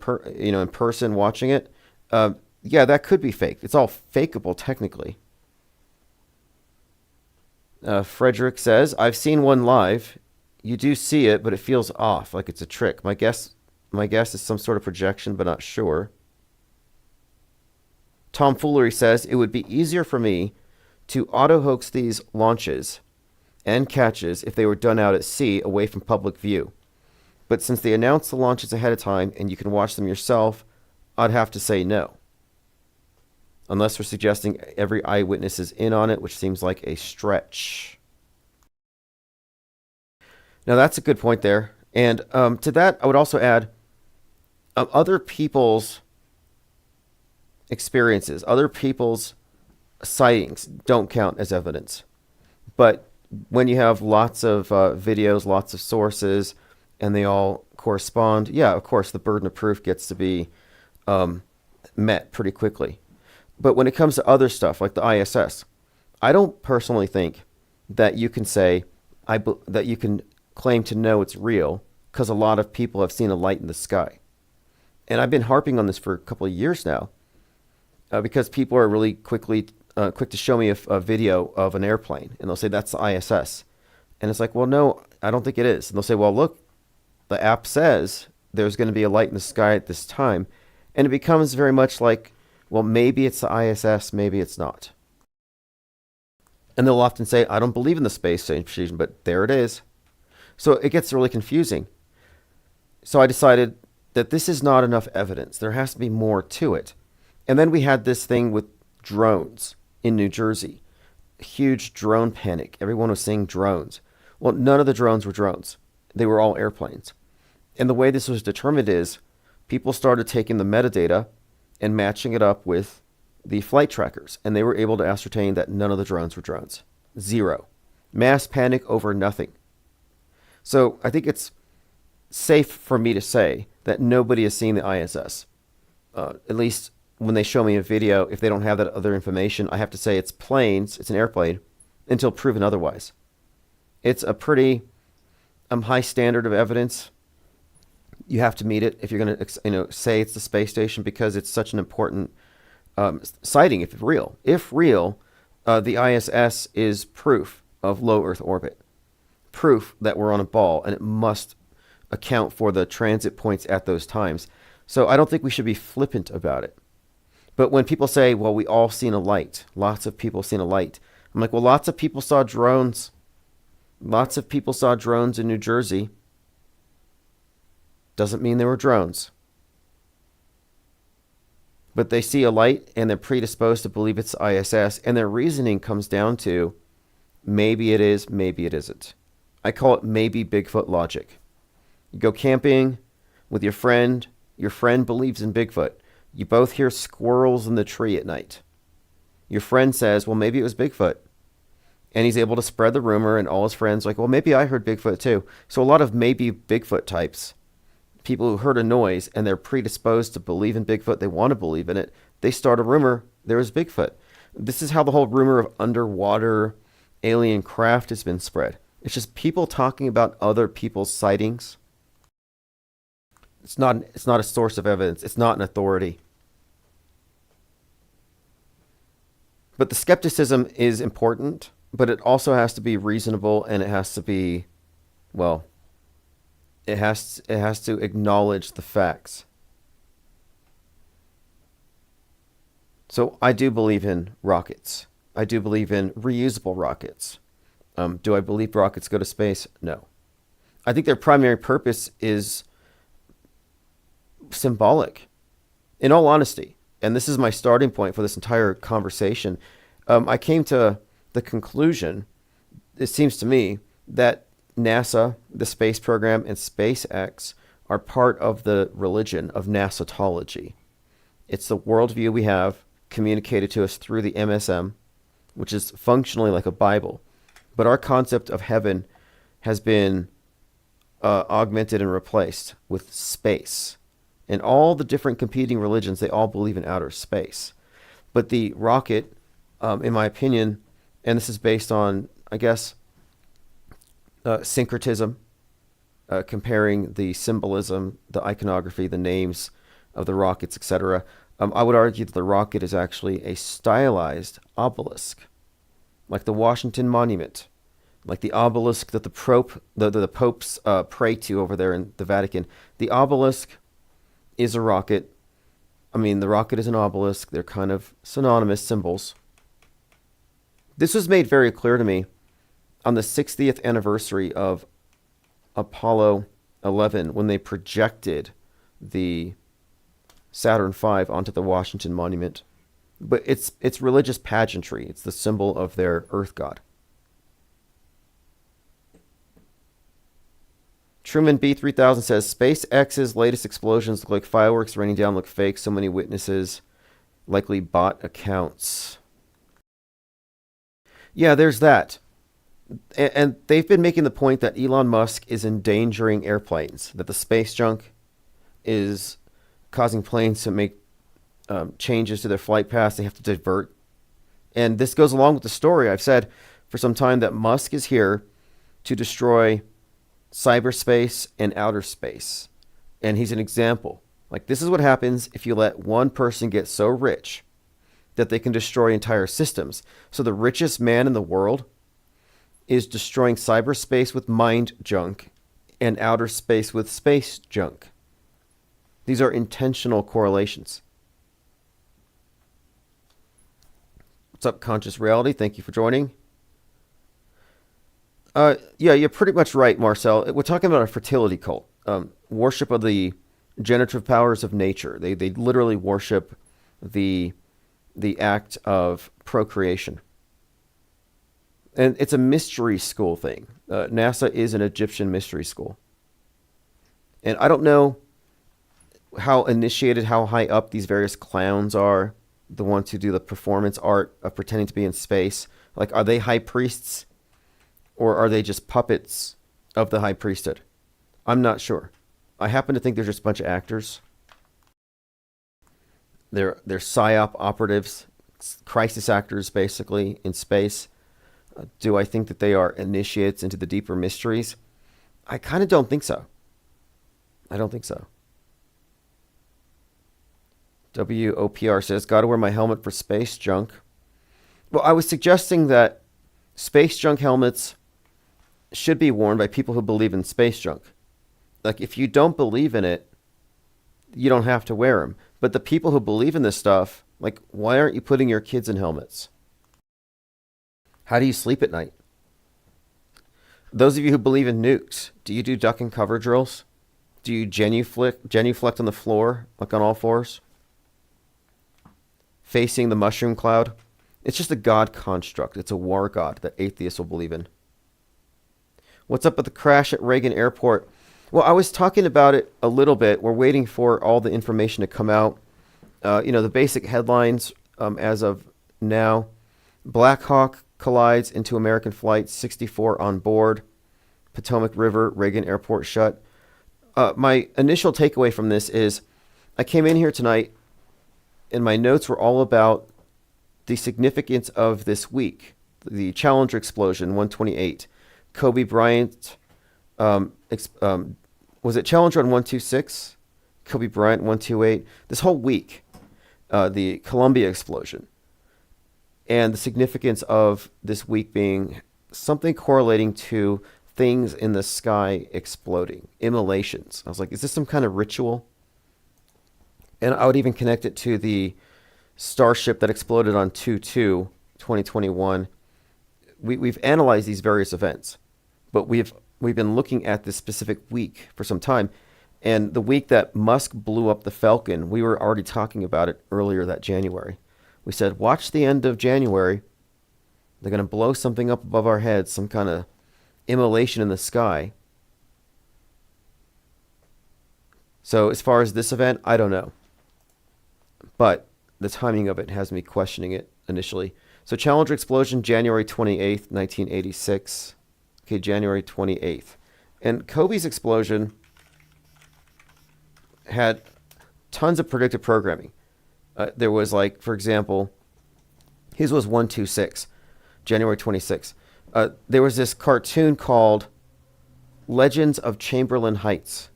person watching it, yeah, that could be fake. It's all fakeable technically. Frederick says, I've seen one live. You do see it, but it feels off, like it's a trick. My guess is some sort of projection, but not sure. Tomfoolery says, it would be easier for me to auto-hoax these launches and catches if they were done out at sea away from public view. But since they announce the launches ahead of time and you can watch them yourself, I'd have to say no. Unless we're suggesting every eyewitness is in on it, which seems like a stretch. Now that's a good point there. And to that, I would also add other people's experiences, other people's sightings don't count as evidence. But when you have lots of videos, lots of sources, and they all correspond, yeah, of course, the burden of proof gets to be met pretty quickly. But when it comes to other stuff like the ISS, I don't personally think that you can say that you can claim to know it's real because a lot of people have seen a light in the sky. And I've been harping on this for a couple of years now because people are really quick to show me a video of an airplane, and they'll say that's the ISS. And it's like, well, no, I don't think it is. And they'll say, well, look, the app says there's going to be a light in the sky at this time. And it becomes very much like, well, maybe it's the ISS, maybe it's not. And they'll often say, I don't believe in the space station, but there it is. So it gets really confusing. So I decided that this is not enough evidence. There has to be more to it. And then we had this thing with drones in New Jersey. Huge drone panic. Everyone was seeing drones. Well, none of the drones were drones. They were all airplanes. And the way this was determined is people started taking the metadata and matching it up with the flight trackers. And they were able to ascertain that none of the drones were drones. Zero. Mass panic over nothing. So I think it's safe for me to say that nobody has seen the ISS. At least when they show me a video, if they don't have that other information, I have to say it's planes, it's an airplane, until proven otherwise. It's a pretty high standard of evidence. You have to meet it if you're going to say it's the space station because it's such an important sighting if real. If real, the ISS is proof of low Earth orbit. proof that we're on a ball, and it must account for the transit points at those times. So I don't think we should be flippant about it. But when people say, well, we all seen a light, lots of people seen a light, I'm like, well, lots of people saw drones. Lots of people saw drones in New Jersey. Doesn't mean they were drones. But they see a light and they're predisposed to believe it's ISS, and their reasoning comes down to maybe it is, maybe it isn't. I call it maybe Bigfoot logic. You go camping with your friend believes in Bigfoot. You both hear squirrels in the tree at night. Your friend says, well, maybe it was Bigfoot. And he's able to spread the rumor, and all his friends are like, well, maybe I heard Bigfoot too. So a lot of maybe Bigfoot types, people who heard a noise and they're predisposed to believe in Bigfoot, they want to believe in it, they start a rumor there is Bigfoot. This is how the whole rumor of underwater alien craft has been spread. It's just people talking about other people's sightings. It's not a source of evidence. It's not an authority. But the skepticism is important, but it also has to be reasonable, and it has to be, well, it has to acknowledge the facts. So I do believe in rockets. I do believe in reusable rockets. Do I believe rockets go to space? No. I think their primary purpose is symbolic. In all honesty, and this is my starting point for this entire conversation, I came to the conclusion, it seems to me, that NASA, the space program, and SpaceX are part of the religion of NASAtology. It's the worldview we have communicated to us through the MSM, which is functionally like a Bible. But our concept of heaven has been augmented and replaced with space. And all the different competing religions, they all believe in outer space. But the rocket, in my opinion, and this is based on, I guess, syncretism, comparing the symbolism, the iconography, the names of the rockets, etc. I would argue that the rocket is actually a stylized obelisk, like the Washington Monument, like the obelisk that the popes pray to over there in the Vatican. The obelisk is a rocket. I mean, the rocket is an obelisk. They're kind of synonymous symbols. This was made very clear to me on the 60th anniversary of Apollo 11 when they projected the Saturn V onto the Washington Monument. But it's religious pageantry. It's the symbol of their Earth god. Truman B3000 says, SpaceX's latest explosions look like fireworks raining down, look fake. So many witnesses, likely bot accounts. Yeah, there's that. And they've been making the point that Elon Musk is endangering airplanes, that the space junk is causing planes to make changes to their flight paths. They have to divert. And this goes along with the story. I've said for some time that Musk is here to destroy cyberspace and outer space. And he's an example. Like, this is what happens if you let one person get so rich that they can destroy entire systems. So the richest man in the world is destroying cyberspace with mind junk and outer space with space junk. These are intentional correlations. What's up, Conscious Reality? Thank you for joining. Yeah, you're pretty much right, Marcel. We're talking about a fertility cult. Worship of the generative powers of nature. They literally worship the act of procreation. And it's a mystery school thing. NASA is an Egyptian mystery school. And I don't know how initiated, how high up these various clowns are, the ones who do the performance art of pretending to be in space. Like, are they high priests? Or are they just puppets of the high priesthood? I'm not sure. I happen to think they're just a bunch of actors. They're PSYOP operatives, crisis actors, basically, in space. Do I think that they are initiates into the deeper mysteries? I kind of don't think so. I don't think so. WOPR says, gotta wear my helmet for space junk. Well, I was suggesting that space junk helmets should be worn by people who believe in space junk. Like, if you don't believe in it, you don't have to wear them. But the people who believe in this stuff, like, why aren't you putting your kids in helmets? How do you sleep at night? Those of you who believe in nukes, do you do duck and cover drills? Do you genuflect on the floor, like on all fours? Facing the mushroom cloud? It's just a god construct. It's a war god that atheists will believe in. What's up with the crash at Reagan Airport? Well, I was talking about it a little bit. We're waiting for all the information to come out. The basic headlines as of now. Black Hawk collides into American Flight 64 on board. Potomac River, Reagan Airport shut. My initial takeaway from this is I came in here tonight and my notes were all about the significance of this week. The Challenger explosion, 128. Kobe Bryant, was it Challenger on 126? Kobe Bryant, 128. This whole week, the Columbia explosion. And the significance of this week being something correlating to things in the sky exploding, immolations. I was like, is this some kind of ritual? And I would even connect it to the Starship that exploded on 2/2/2021. We've analyzed these various events, but we've been looking at this specific week for some time. And the week that Musk blew up the Falcon, we were already talking about it earlier that January. We said, watch the end of January. They're going to blow something up above our heads, some kind of immolation in the sky. So as far as this event, I don't know. But the timing of it has me questioning it initially. So Challenger explosion, January 28th, 1986. Okay, January 28th. And Kobe's explosion had tons of predictive programming. There was, like, for example, his was 126, January 26th. There was this cartoon called Legends of Chamberlain Heights,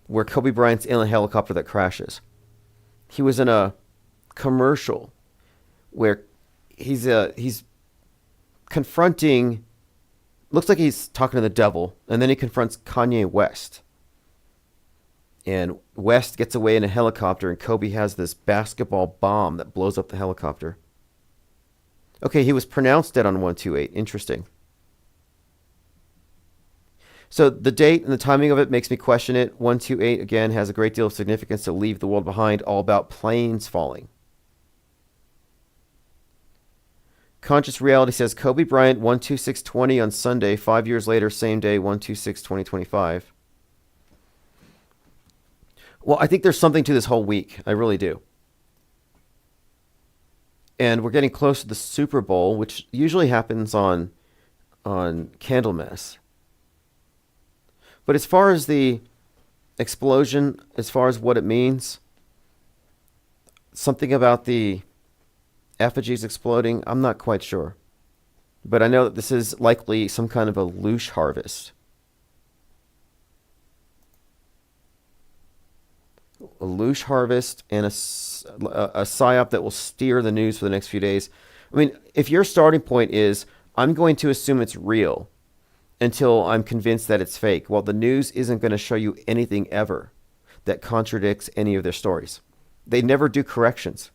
where Kobe Bryant's in a helicopter that crashes. He was in a commercial where he's confronting, looks like he's talking to the devil, and then he confronts Kanye West. And West gets away in a helicopter, and Kobe has this basketball bomb that blows up the helicopter. Okay, he was pronounced dead on 128. Interesting. So the date and the timing of it makes me question it. 128, again, has a great deal of significance to leave the world behind, all about planes falling. Conscious Reality says Kobe Bryant 12620 on Sunday, 5 years later, same day, 126/2025. Well, I think there's something to this whole week. I really do. And we're getting close to the Super Bowl, which usually happens on Candlemas. But as far as the explosion, as far as what it means, something about the effigies exploding, I'm not quite sure. But I know that this is likely some kind of a loosh harvest. A loosh harvest and a psyop that will steer the news for the next few days. I mean, if your starting point is, I'm going to assume it's real until I'm convinced that it's fake, well, the news isn't going to show you anything ever that contradicts any of their stories. They never do corrections.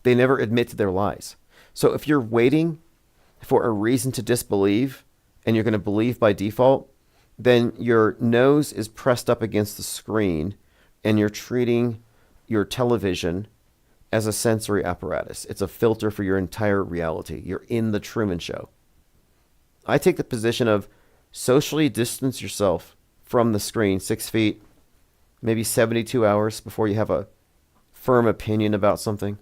They never admit to their lies. So if you're waiting for a reason to disbelieve and you're going to believe by default, then your nose is pressed up against the screen and you're treating your television as a sensory apparatus. It's a filter for your entire reality. You're in the Truman Show. I take the position of socially distance yourself from the screen 6 feet, maybe 72 hours before you have a firm opinion about something.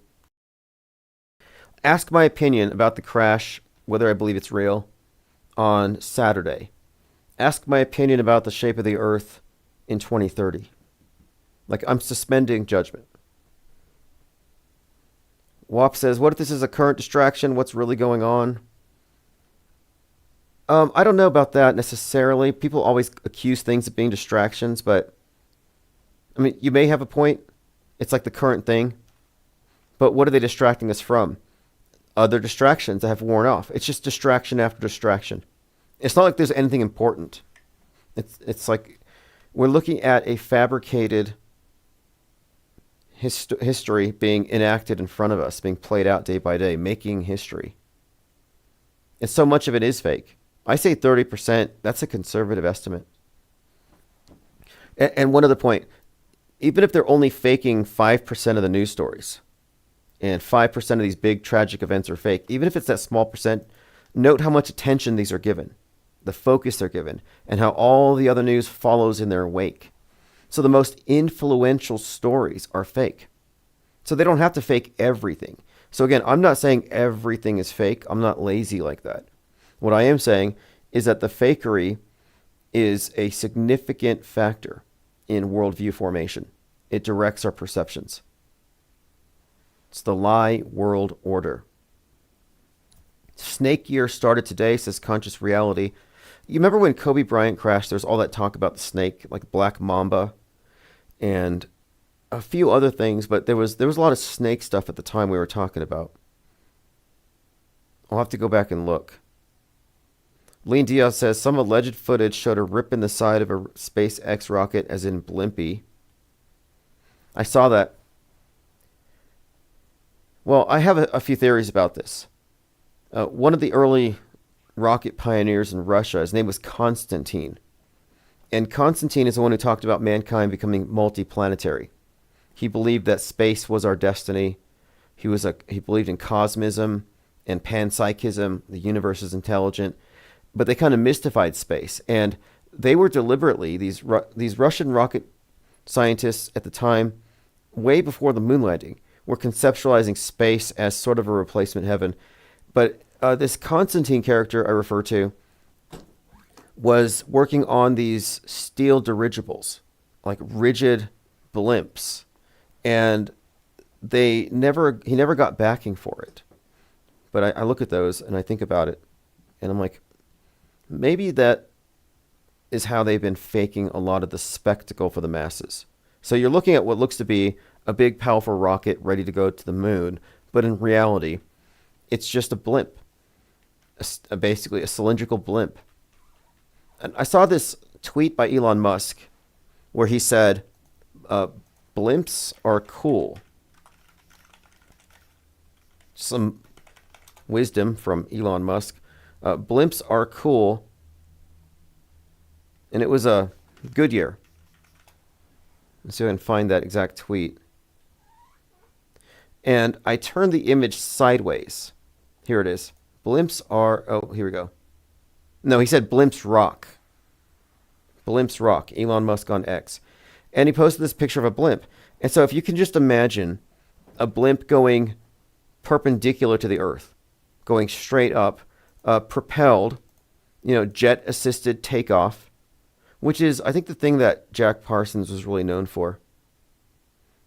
Ask my opinion about the crash, whether I believe it's real, on Saturday. Ask my opinion about the shape of the earth in 2030. Like, I'm suspending judgment. WAP says, what if this is a current distraction? What's really going on? I don't know about that necessarily. People always accuse things of being distractions, but I mean, you may have a point. It's like the current thing. But what are they distracting us from? Other distractions that have worn off. It's just distraction after distraction. It's not like there's anything important. It's like we're looking at a fabricated history being enacted in front of us, being played out day by day, making history. And so much of it is fake. I say 30%, that's a conservative estimate. And one other point, even if they're only faking 5% of the news stories, and 5% of these big tragic events are fake, even if it's that small percent, note how much attention these are given, the focus they're given, and how all the other news follows in their wake. So the most influential stories are fake. So they don't have to fake everything. So again, I'm not saying everything is fake. I'm not lazy like that. What I am saying is that the fakery is a significant factor in worldview formation. It directs our perceptions. It's the lie world order. Snake year started today, says Conscious Reality. You remember when Kobe Bryant crashed, there's all that talk about the snake, like Black Mamba and a few other things, but there was a lot of snake stuff at the time we were talking about. I'll have to go back and look. Lean Diaz says some alleged footage showed a rip in the side of a SpaceX rocket, as in Blimpy. I saw that. Well, I have a few theories about this. One of the early rocket pioneers in Russia, his name was Konstantin. And Konstantin is the one who talked about mankind becoming multiplanetary. He believed that space was our destiny. He believed in cosmism and panpsychism. The universe is intelligent. But they kind of mystified space. And they were deliberately, these Russian rocket scientists at the time, way before the moon landing, were conceptualizing space as sort of a replacement heaven. But this Konstantin character I refer to was working on these steel dirigibles, like rigid blimps. And he never got backing for it. But I look at those and I think about it, and I'm like, maybe that is how they've been faking a lot of the spectacle for the masses. So you're looking at what looks to be a big, powerful rocket ready to go to the moon, but in reality, it's just a blimp, basically a cylindrical blimp. And I saw this tweet by Elon Musk where he said, blimps are cool. Some wisdom from Elon Musk. Blimps are cool. And it was a Goodyear. Let's see if I can find that exact tweet. And I turned the image sideways. Here it is. Blimps are... Oh, here we go. No, he said blimps rock. Blimps rock. Elon Musk on X. And he posted this picture of a blimp. And so if you can just imagine a blimp going perpendicular to the Earth, going straight up, propelled, jet-assisted takeoff, which is, I think, the thing that Jack Parsons was really known for.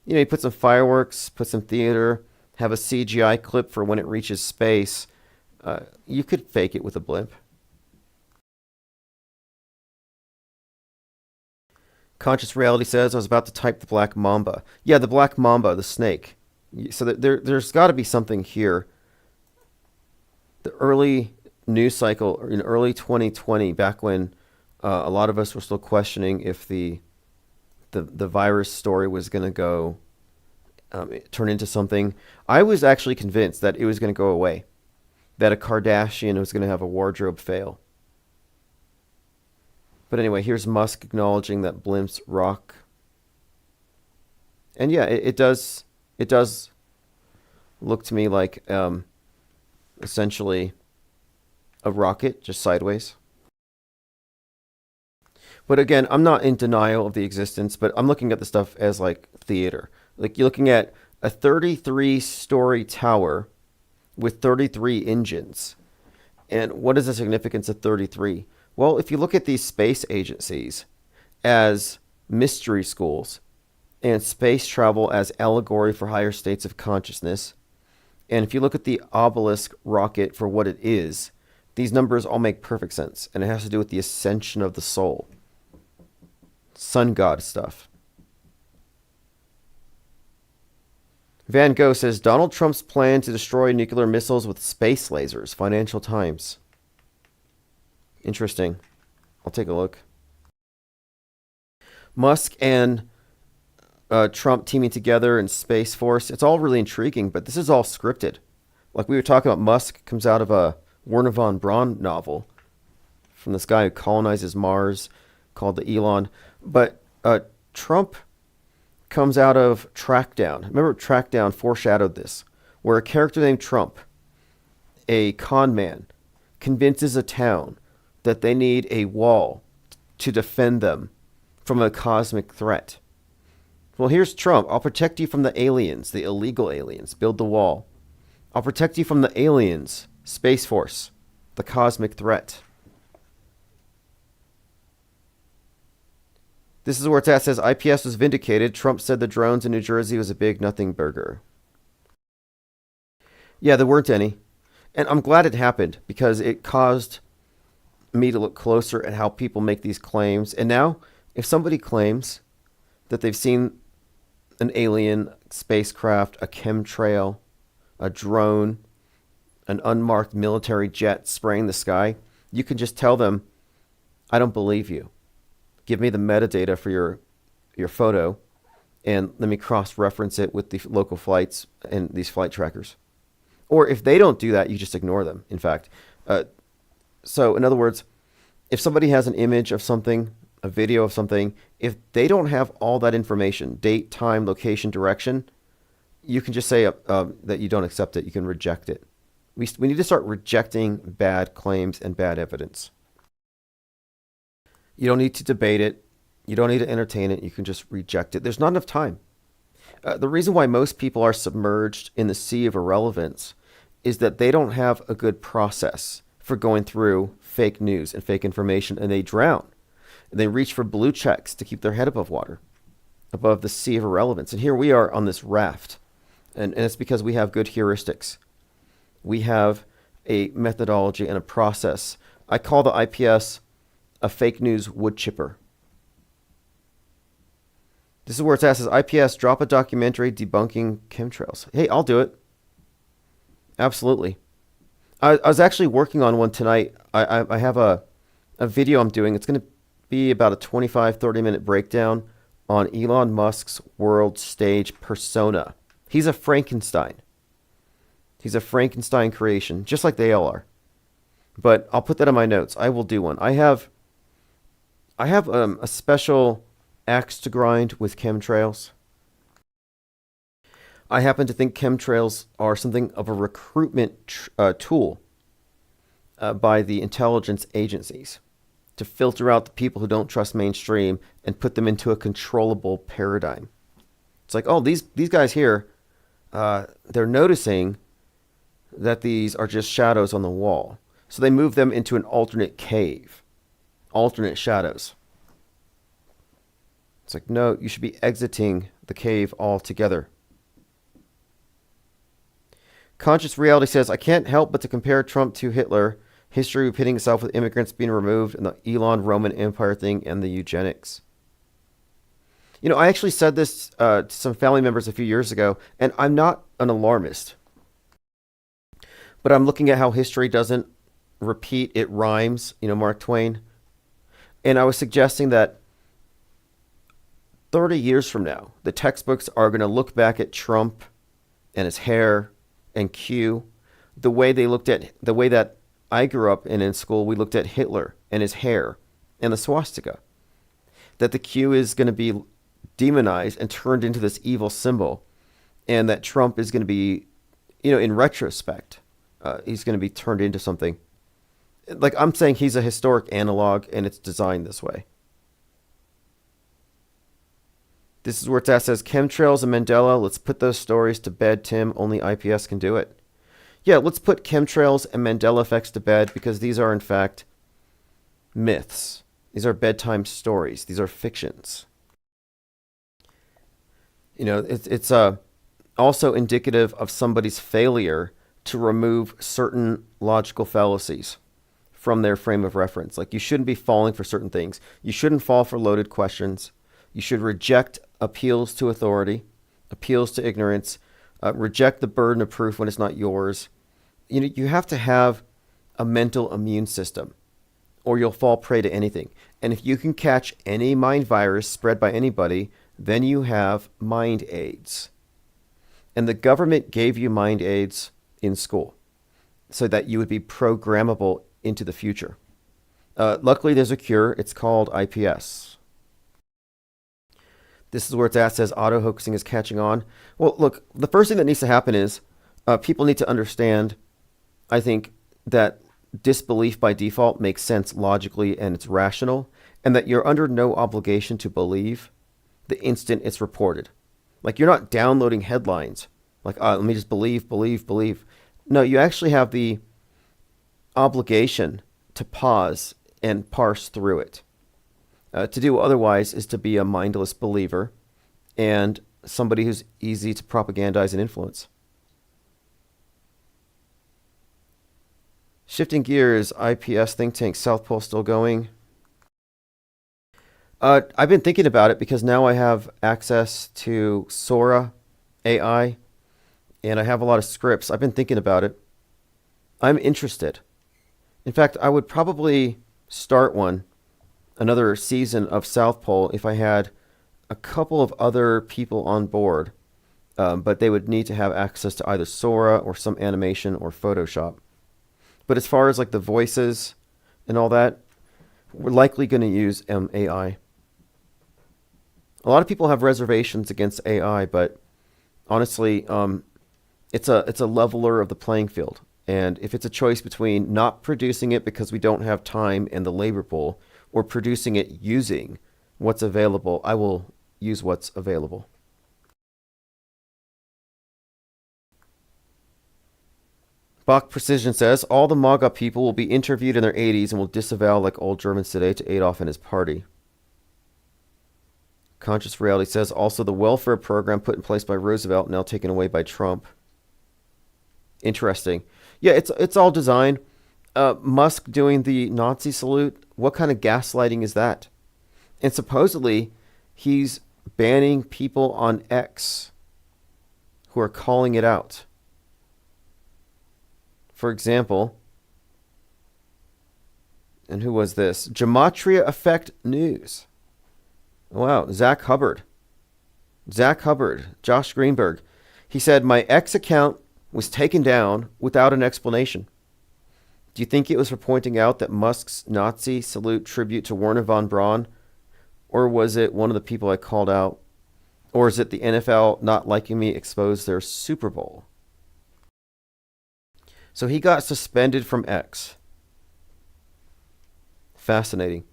You put some fireworks, put some theater, have a CGI clip for when it reaches space. You could fake it with a blimp. Conscious Reality says, I was about to type the Black Mamba. Yeah, the Black Mamba, the snake. So there's got to be something here. The early news cycle, in early 2020, back when a lot of us were still questioning if the virus story was going to go turn into something, I was actually convinced that it was going to go away, that a Kardashian was going to have a wardrobe fail. But anyway, here's Musk acknowledging that blimps rock. And yeah, it does look to me like essentially a rocket, just sideways. But again, I'm not in denial of the existence, but I'm looking at the stuff as like theater. Like you're looking at a 33-story tower with 33 engines. And what is the significance of 33? Well, if you look at these space agencies as mystery schools and space travel as allegory for higher states of consciousness, and if you look at the Obelisk rocket for what it is, these numbers all make perfect sense. And it has to do with the ascension of the soul. Sun god stuff. Van Gogh says, Donald Trump's plan to destroy nuclear missiles with space lasers. Financial Times. Interesting. I'll take a look. Musk and Trump teaming together in Space Force. It's all really intriguing, but this is all scripted. Like we were talking about, Musk comes out of a Werner von Braun novel from this guy who colonizes Mars called the Elon. But Trump comes out of Trackdown. Remember, Trackdown foreshadowed this, where a character named Trump, a con man, convinces a town that they need a wall to defend them from a cosmic threat. Well, here's Trump. I'll protect you from the aliens, the illegal aliens. Build the wall. I'll protect you from the aliens, Space Force, the cosmic threat. This is where it's at. It says IPS was vindicated. Trump said the drones in New Jersey was a big nothing burger. Yeah, there weren't any. And I'm glad it happened because it caused me to look closer at how people make these claims. And now, if somebody claims that they've seen an alien spacecraft, a chemtrail, a drone, an unmarked military jet spraying the sky, you can just tell them, I don't believe you. Give me the metadata for your photo, and let me cross-reference it with the local flights and these flight trackers. Or if they don't do that, you just ignore them, in fact. So in other words, if somebody has an image of something, a video of something, if they don't have all that information, date, time, location, direction, you can just say that you don't accept it. You can reject it. We need to start rejecting bad claims and bad evidence. You don't need to debate it. You don't need to entertain it. You can just reject it. There's not enough time. The reason why most people are submerged in the sea of irrelevance is that they don't have a good process for going through fake news and fake information, and they drown. And they reach for blue checks to keep their head above water, above the sea of irrelevance. And here we are on this raft, and it's because we have good heuristics. We have a methodology and a process. I call the IPS a fake news wood chipper. This is where it's at. It says IPS, drop a documentary debunking chemtrails. Hey, I'll do it. Absolutely. I was actually working on one tonight. I have a video I'm doing. It's going to be about a 25, 30-minute breakdown on Elon Musk's world stage persona. He's a Frankenstein. He's a Frankenstein creation, just like they all are. But I'll put that in my notes. I will do one. I have a special axe to grind with chemtrails. I happen to think chemtrails are something of a recruitment tool by the intelligence agencies to filter out the people who don't trust mainstream and put them into a controllable paradigm. It's like, oh, these guys here, they're noticing that these are just shadows on the wall. So they move them into an alternate cave, alternate shadows. It's like, no, you should be exiting the cave altogether. Conscious Reality says, I can't help but to compare Trump to Hitler, history repeating itself with immigrants being removed, and the Elon Roman Empire thing, and the eugenics. You know, I actually said this to some family members a few years ago, and I'm not an alarmist. But I'm looking at how history doesn't repeat, it rhymes, Mark Twain. And I was suggesting that 30 years from now, the textbooks are going to look back at Trump and his hair and Q the way that I grew up in school, we looked at Hitler and his hair and the swastika. That the Q is going to be demonized and turned into this evil symbol, and that Trump is going to be, in retrospect, he's going to be turned into something. Like, I'm saying he's a historic analog, and it's designed this way. This is where it's at. It says, chemtrails and Mandela, let's put those stories to bed, Tim. Only IPS can do it. Yeah, let's put chemtrails and Mandela effects to bed, because these are, in fact, myths. These are bedtime stories. These are fictions. It's also indicative of somebody's failure to remove certain logical fallacies from their frame of reference. Like, you shouldn't be falling for certain things. You shouldn't fall for loaded questions. You should reject appeals to authority, appeals to ignorance, reject the burden of proof when it's not yours. You have to have a mental immune system, or you'll fall prey to anything. And if you can catch any mind virus spread by anybody, then you have mind aids. And the government gave you mind aids in school so that you would be programmable into the future. Luckily, there's a cure. It's called IPS. This is where it's at, says auto-hoaxing is catching on. Well, look, the first thing that needs to happen is people need to understand, I think, that disbelief by default makes sense logically and it's rational, and that you're under no obligation to believe the instant it's reported. Like, you're not downloading headlines. Like, let me just believe. No, you actually have the obligation to pause and parse through it. To do otherwise is to be a mindless believer and somebody who's easy to propagandize and influence. Shifting gears, IPS think tank, South Pole still going? I've been thinking about it because now I have access to Sora AI and I have a lot of scripts. I've been thinking about it. I'm interested. In fact, I would probably start another season of South Pole if I had a couple of other people on board, but they would need to have access to either Sora or some animation or Photoshop. But as far as like the voices and all that, we're likely going to use AI. A lot of people have reservations against AI, but honestly, it's a leveler of the playing field. And if it's a choice between not producing it because we don't have time and the labor pool, or producing it using what's available, I will use what's available. Bach Precision says, all the MAGA people will be interviewed in their 80s and will disavow like old Germans today to Adolf and his party. Conscious Reality says, also the welfare program put in place by Roosevelt now taken away by Trump. Interesting. Yeah, it's all design. Musk doing the Nazi salute, what kind of gaslighting is that? And supposedly, he's banning people on X who are calling it out. For example, and who was this? Gematria Effect News. Wow, Zach Hubbard, Josh Greenberg. He said, my X account was taken down without an explanation. Do you think it was for pointing out that Musk's Nazi salute tribute to Wernher von Braun? Or was it one of the people I called out? Or is it the NFL not liking me exposed their Super Bowl? So he got suspended from X. Fascinating.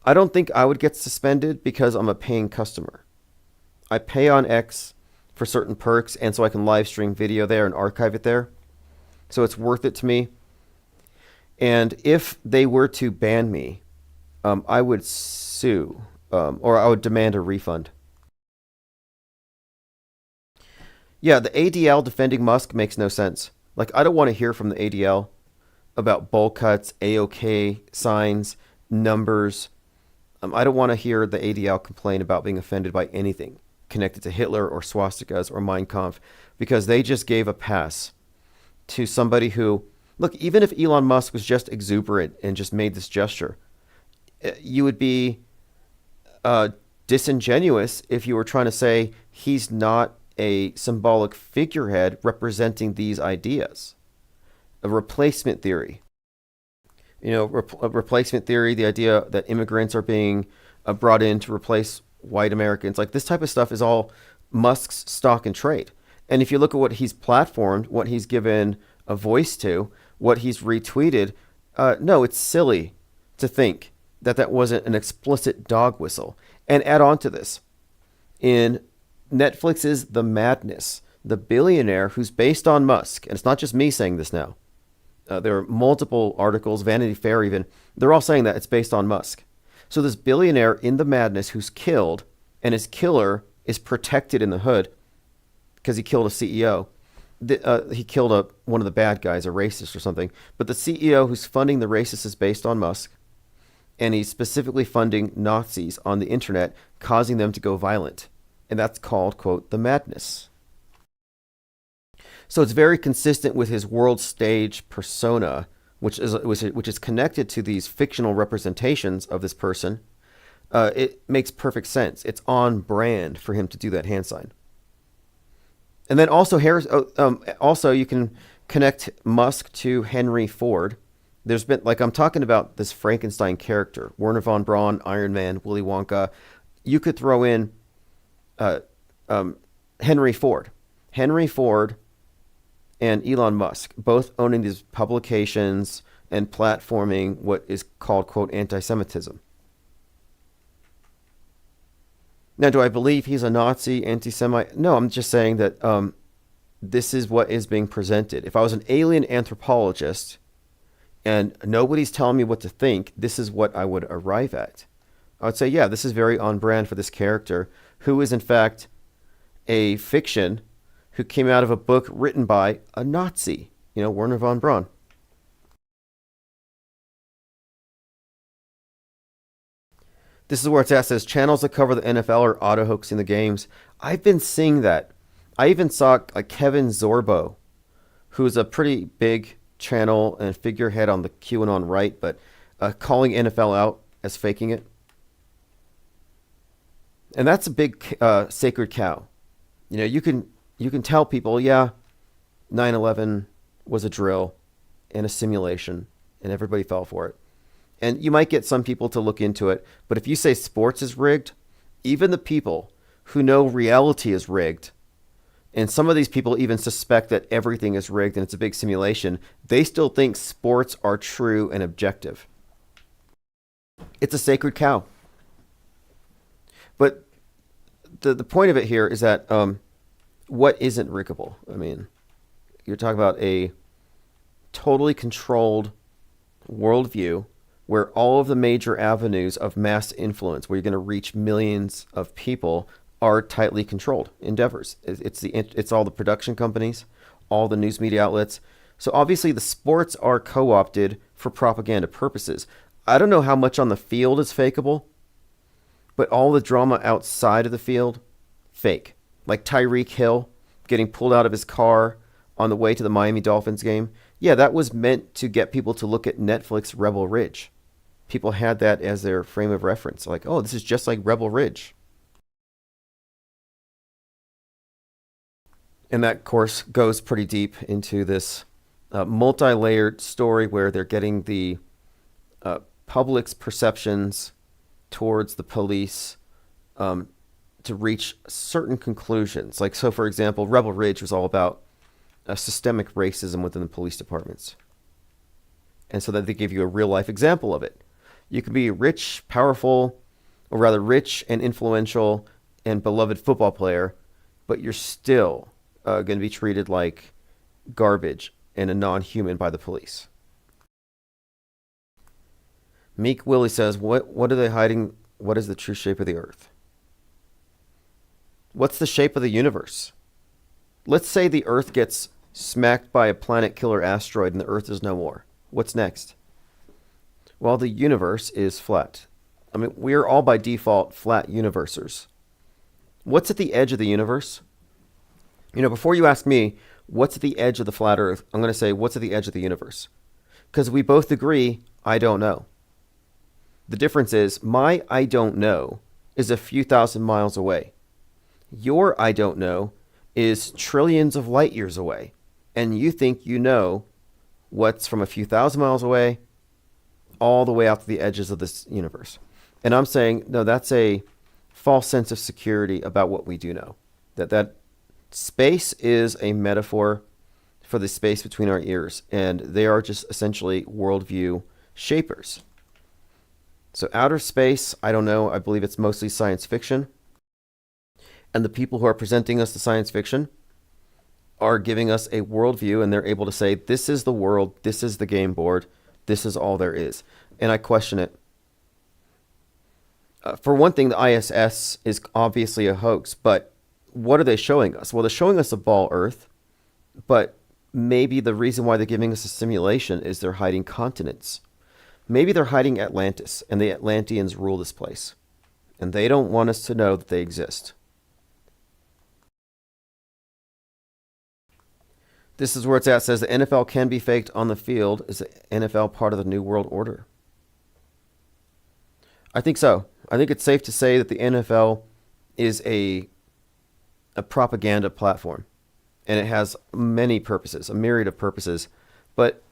I don't think I would get suspended because I'm a paying customer. I pay on X for certain perks, and so I can live stream video there and archive it there. So it's worth it to me. And if they were to ban me, I would sue, or I would demand a refund. Yeah, the ADL defending Musk makes no sense. Like, I don't want to hear from the ADL about bowl cuts, AOK signs, numbers. I don't want to hear the ADL complain about being offended by anything connected to Hitler or swastikas or Mein Kampf, because they just gave a pass to somebody who, look, even if Elon Musk was just exuberant and just made this gesture, you would be disingenuous if you were trying to say he's not a symbolic figurehead representing these ideas. A replacement theory. You know, a replacement theory, the idea that immigrants are being brought in to replace white Americans. Like, this type of stuff is all Musk's stock and trade. And if you look at what he's platformed, what he's given a voice to, what he's retweeted, no, it's silly to think that that wasn't an explicit dog whistle. And add on to this, in Netflix's The Madness, the billionaire who's based on Musk, and it's not just me saying this now, there are multiple articles, Vanity Fair even, they're all saying that it's based on Musk. So this billionaire in The Madness who's killed, and his killer is protected in the hood because he killed a CEO. He killed one of the bad guys, a racist or something. But the CEO who's funding the racist is based on Musk. And he's specifically funding Nazis on the internet, causing them to go violent. And that's called, quote, The Madness. So it's very consistent with his world stage persona which is connected to these fictional representations of this person, it makes perfect sense. It's on brand for him to do that hand sign. And then also also you can connect Musk to Henry Ford. There's been, like, I'm talking about this Frankenstein character, Werner von Braun, Iron Man, Willy Wonka. You could throw in Henry Ford. Henry Ford and Elon Musk, both owning these publications and platforming what is called, quote, anti-Semitism. Now, do I believe he's a Nazi, anti-Semite? No, I'm just saying that this is what is being presented. If I was an alien anthropologist and nobody's telling me what to think, this is what I would arrive at. I would say, yeah, this is very on brand for this character, who is in fact a fiction who came out of a book written by a Nazi, Werner von Braun. This is where it's at. It says channels that cover the NFL are auto hoaxing the games. I've been seeing that. I even saw Kevin Zorbo, who's a pretty big channel and figurehead on the QAnon right, but calling NFL out as faking it. And that's a big sacred cow. You can tell people, yeah, 9/11 was a drill and a simulation, and everybody fell for it. And you might get some people to look into it, but if you say sports is rigged, even the people who know reality is rigged, and some of these people even suspect that everything is rigged and it's a big simulation, they still think sports are true and objective. It's a sacred cow. But the point of it here is that what isn't riggable? I mean, you're talking about a totally controlled worldview where all of the major avenues of mass influence, where you're going to reach millions of people, are tightly controlled endeavors. It's all the production companies, all the news media outlets. So obviously the sports are co-opted for propaganda purposes. I don't know how much on the field is fakeable, but all the drama outside of the field, fake. Like Tyreek Hill getting pulled out of his car on the way to the Miami Dolphins game. Yeah, that was meant to get people to look at Netflix Rebel Ridge. People had that as their frame of reference. Like, oh, this is just like Rebel Ridge. And that, of course, goes pretty deep into this multi-layered story where they're getting the public's perceptions towards the police to reach certain conclusions. Like, so for example, Rebel Ridge was all about systemic racism within the police departments. And so that they give you a real life example of it. You can be rich, powerful, or rather rich and influential and beloved football player, but you're still going to be treated like garbage and a non-human by the police. Meek Willie says, what are they hiding? What is the true shape of the earth? What's the shape of the universe? Let's say the earth gets smacked by a planet killer asteroid and the earth is no more. What's next? Well, the universe is flat. I mean, we're all by default flat universers. What's at the edge of the universe? Before you ask me, what's at the edge of the flat earth, I'm going to say, what's at the edge of the universe? Because we both agree, I don't know. The difference is, my I don't know is a few thousand miles away. Your I don't know is trillions of light years away. And you think you know what's from a few thousand miles away all the way out to the edges of this universe. And I'm saying, no, that's a false sense of security about what we do know. That space is a metaphor for the space between our ears, and they are just essentially worldview shapers. So outer space, I don't know, I believe it's mostly science fiction. And the people who are presenting us the science fiction are giving us a worldview, and they're able to say, this is the world, this is the game board, this is all there is. And I question it. For one thing, the ISS is obviously a hoax, but what are they showing us? Well, they're showing us a ball Earth, but maybe the reason why they're giving us a simulation is they're hiding continents. Maybe they're hiding Atlantis, and the Atlanteans rule this place. And they don't want us to know that they exist. This is where it's at. It says the NFL can be faked on the field. Is the NFL part of the New World Order? I think so. I think it's safe to say that the NFL is a propaganda platform, and it has many purposes, a myriad of purposes. But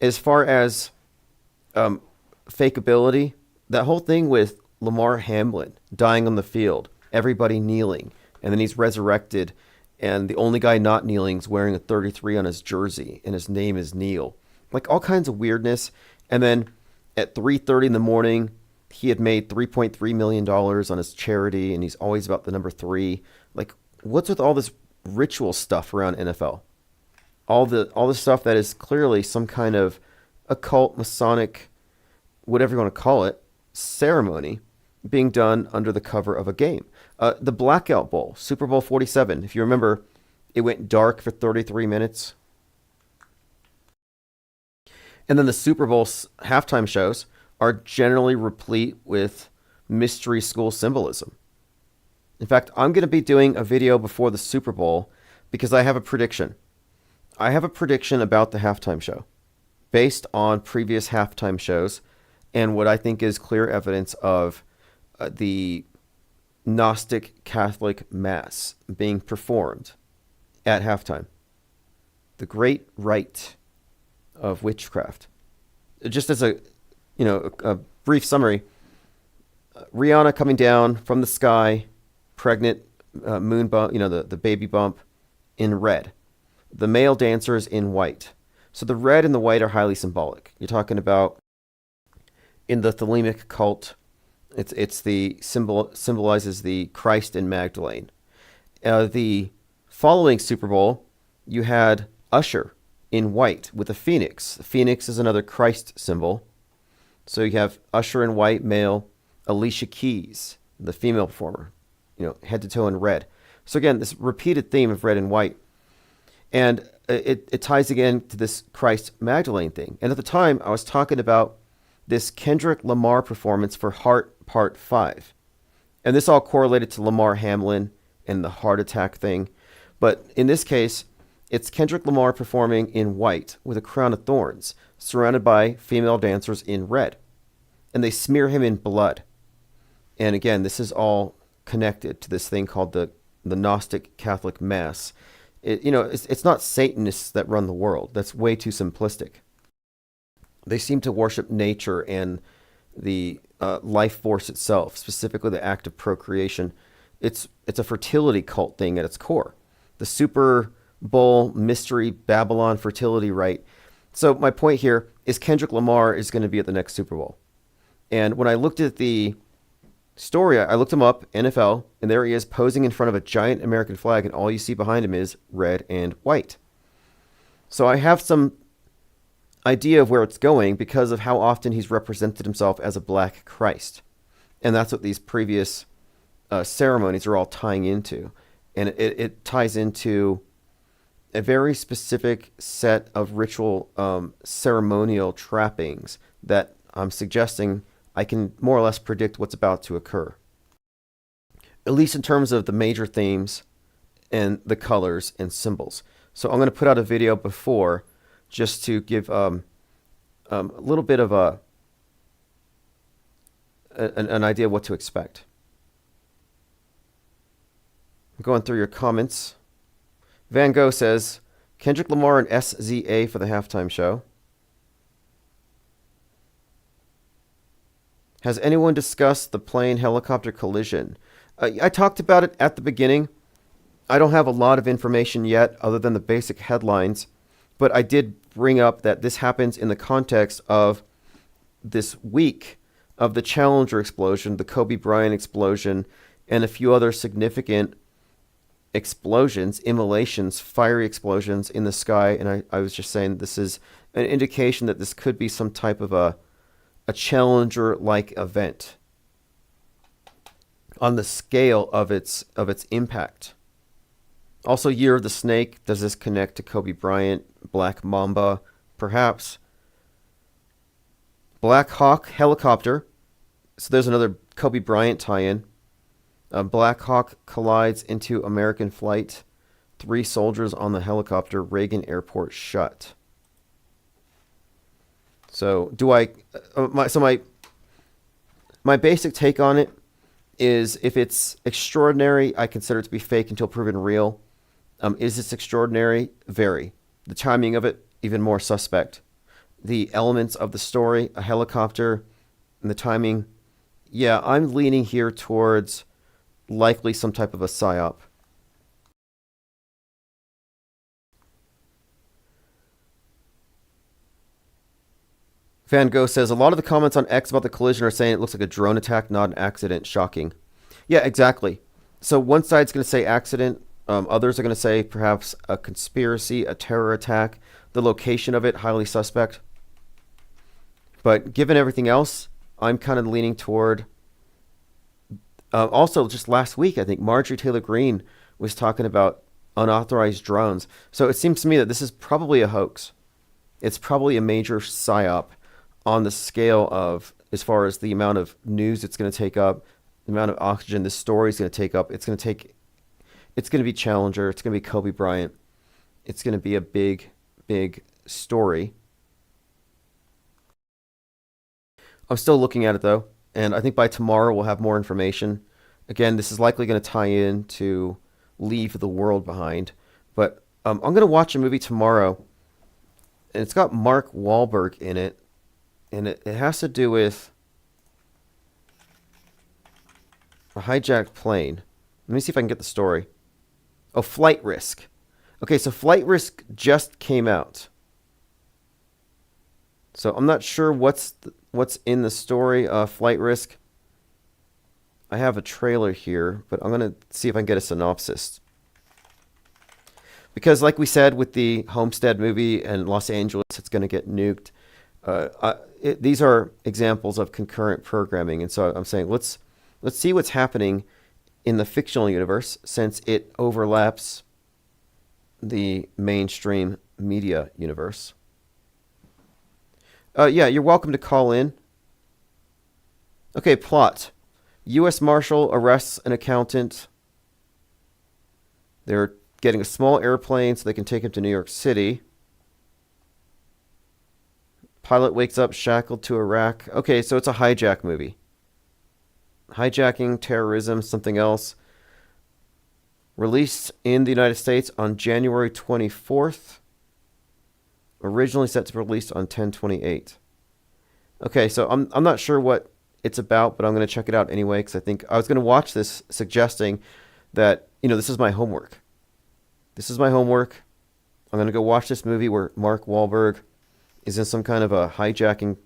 as far as fakeability, that whole thing with Lamar Hamlin dying on the field, everybody kneeling, and then he's resurrected, and the only guy not kneeling is wearing a 33 on his jersey, and his name is Neil. Like all kinds of weirdness. And then at 3:30 in the morning, he had made $3.3 million on his charity, and he's always about the number 3. Like, what's with all this ritual stuff around NFL? All the stuff that is clearly some kind of occult, Masonic, whatever you want to call it, ceremony being done under the cover of a game. The Blackout Bowl, Super Bowl 47. If you remember, it went dark for 33 minutes. And then the Super Bowl halftime shows are generally replete with mystery school symbolism. In fact, I'm going to be doing a video before the Super Bowl because I have a prediction. I have a prediction about the halftime show based on previous halftime shows and what I think is clear evidence of the Gnostic Catholic Mass being performed at halftime. The great rite of witchcraft. Just as a brief summary, Rihanna coming down from the sky, pregnant, moon bump, the baby bump in red. The male dancers in white. So the red and the white are highly symbolic. You're talking about in the Thelemic cult, it's the symbolizes the Christ in Magdalene. The following Super Bowl, you had Usher in white with a phoenix. The phoenix is another Christ symbol. So you have Usher in white, male, Alicia Keys, the female performer, head to toe in red. So again, this repeated theme of red and white. And it ties again to this Christ Magdalene thing. And at the time, I was talking about this Kendrick Lamar performance for Heart Part 5. And this all correlated to Lamar Hamlin and the heart attack thing. But in this case, it's Kendrick Lamar performing in white with a crown of thorns, surrounded by female dancers in red. And they smear him in blood. And again, this is all connected to this thing called the Gnostic Catholic Mass. It's not Satanists that run the world. That's way too simplistic. They seem to worship nature and the life force itself, specifically the act of procreation. It's a fertility cult thing at its core. The Super Bowl mystery Babylon fertility rite. So my point here is Kendrick Lamar is going to be at the next Super Bowl. And when I looked at the story, I looked him up, NFL, and there he is posing in front of a giant American flag, and all you see behind him is red and white. So I have some idea of where it's going because of how often he's represented himself as a black Christ. And that's what these previous ceremonies are all tying into. And it ties into a very specific set of ritual ceremonial trappings that I'm suggesting I can more or less predict what's about to occur. At least in terms of the major themes and the colors and symbols. So I'm going to put out a video before just to give a little bit of an idea of what to expect. I'm going through your comments. Van Gogh says, Kendrick Lamar and SZA for the halftime show. Has anyone discussed the plane-helicopter collision? I talked about it at the beginning. I don't have a lot of information yet other than the basic headlines, but I did bring up that this happens in the context of this week of the Challenger explosion, the Kobe Bryant explosion, and a few other significant explosions, immolations, fiery explosions in the sky. And I was just saying this is an indication that this could be some type of a Challenger-like event on the scale of its impact. Also, Year of the Snake. Does this connect to Kobe Bryant? Black Mamba, perhaps. Black Hawk helicopter. So there's another Kobe Bryant tie-in. Black Hawk collides into American flight. 3 soldiers on the helicopter. Reagan Airport shut. So do I? My basic take on it is if it's extraordinary, I consider it to be fake until proven real. Is this extraordinary? Very. The timing of it, even more suspect. The elements of the story, a helicopter, and the timing, yeah, I'm leaning here towards likely some type of a psyop. Van Gogh says, a lot of the comments on X about the collision are saying it looks like a drone attack, not an accident. Shocking. Yeah, exactly. So one side's going to say accident. Others are going to say perhaps a conspiracy, a terror attack. The location of it, highly suspect. But given everything else, I'm kind of leaning toward... also, just last week, I think Marjorie Taylor Greene was talking about unauthorized drones. So it seems to me that this is probably a hoax. It's probably a major psyop on the scale of, as far as the amount of news it's going to take up, the amount of oxygen this story is going to take up. It's going to be Challenger. It's going to be Kobe Bryant. It's going to be a big, big story. I'm still looking at it though, and I think by tomorrow we'll have more information. Again, this is likely going to tie in to Leave the World Behind, but I'm going to watch a movie tomorrow, and it's got Mark Wahlberg in it, and it has to do with a hijacked plane. Let me see if I can get the story. Oh, Flight Risk. Okay, so Flight Risk just came out. So I'm not sure what's in the story. Flight Risk. I have a trailer here, but I'm going to see if I can get a synopsis. Because like we said with the Homestead movie and Los Angeles, it's going to get nuked. These are examples of concurrent programming. And so I'm saying, let's see what's happening in the fictional universe since it overlaps the mainstream media universe. Yeah, you're welcome to call in. Okay, plot. U.S. Marshal arrests an accountant. They're getting a small airplane so they can take him to New York City. Pilot wakes up shackled to a rack. Okay, so it's a hijack movie. Hijacking, terrorism, something else. Released in the United States on January 24th. Originally set to be released on 10/28. Okay, so I'm not sure what it's about, but I'm going to check it out anyway because I think I was going to watch this suggesting that, this is my homework. This is my homework. I'm going to go watch this movie where Mark Wahlberg is in some kind of a hijacking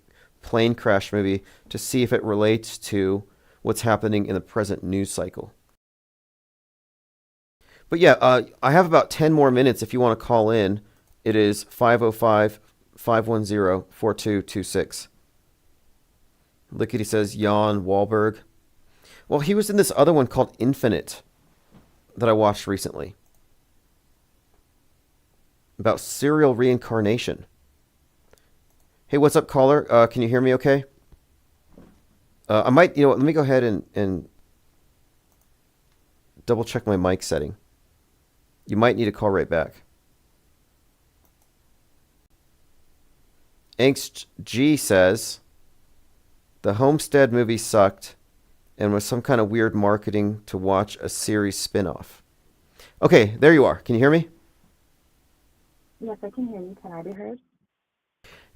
plane crash movie to see if it relates to what's happening in the present news cycle. But yeah, I have about 10 more minutes if you want to call in. It is 505-510-4226. Lickety says Jan Wahlberg. Well, he was in this other one called Infinite that I watched recently. About serial reincarnation. Hey, what's up, caller? Can you hear me okay? I might, let me go ahead and double check my mic setting. You might need to call right back. Angst G says, the Homestead movie sucked and was some kind of weird marketing to watch a series spinoff. Okay, there you are. Can you hear me? Yes, I can hear you. Can I be heard?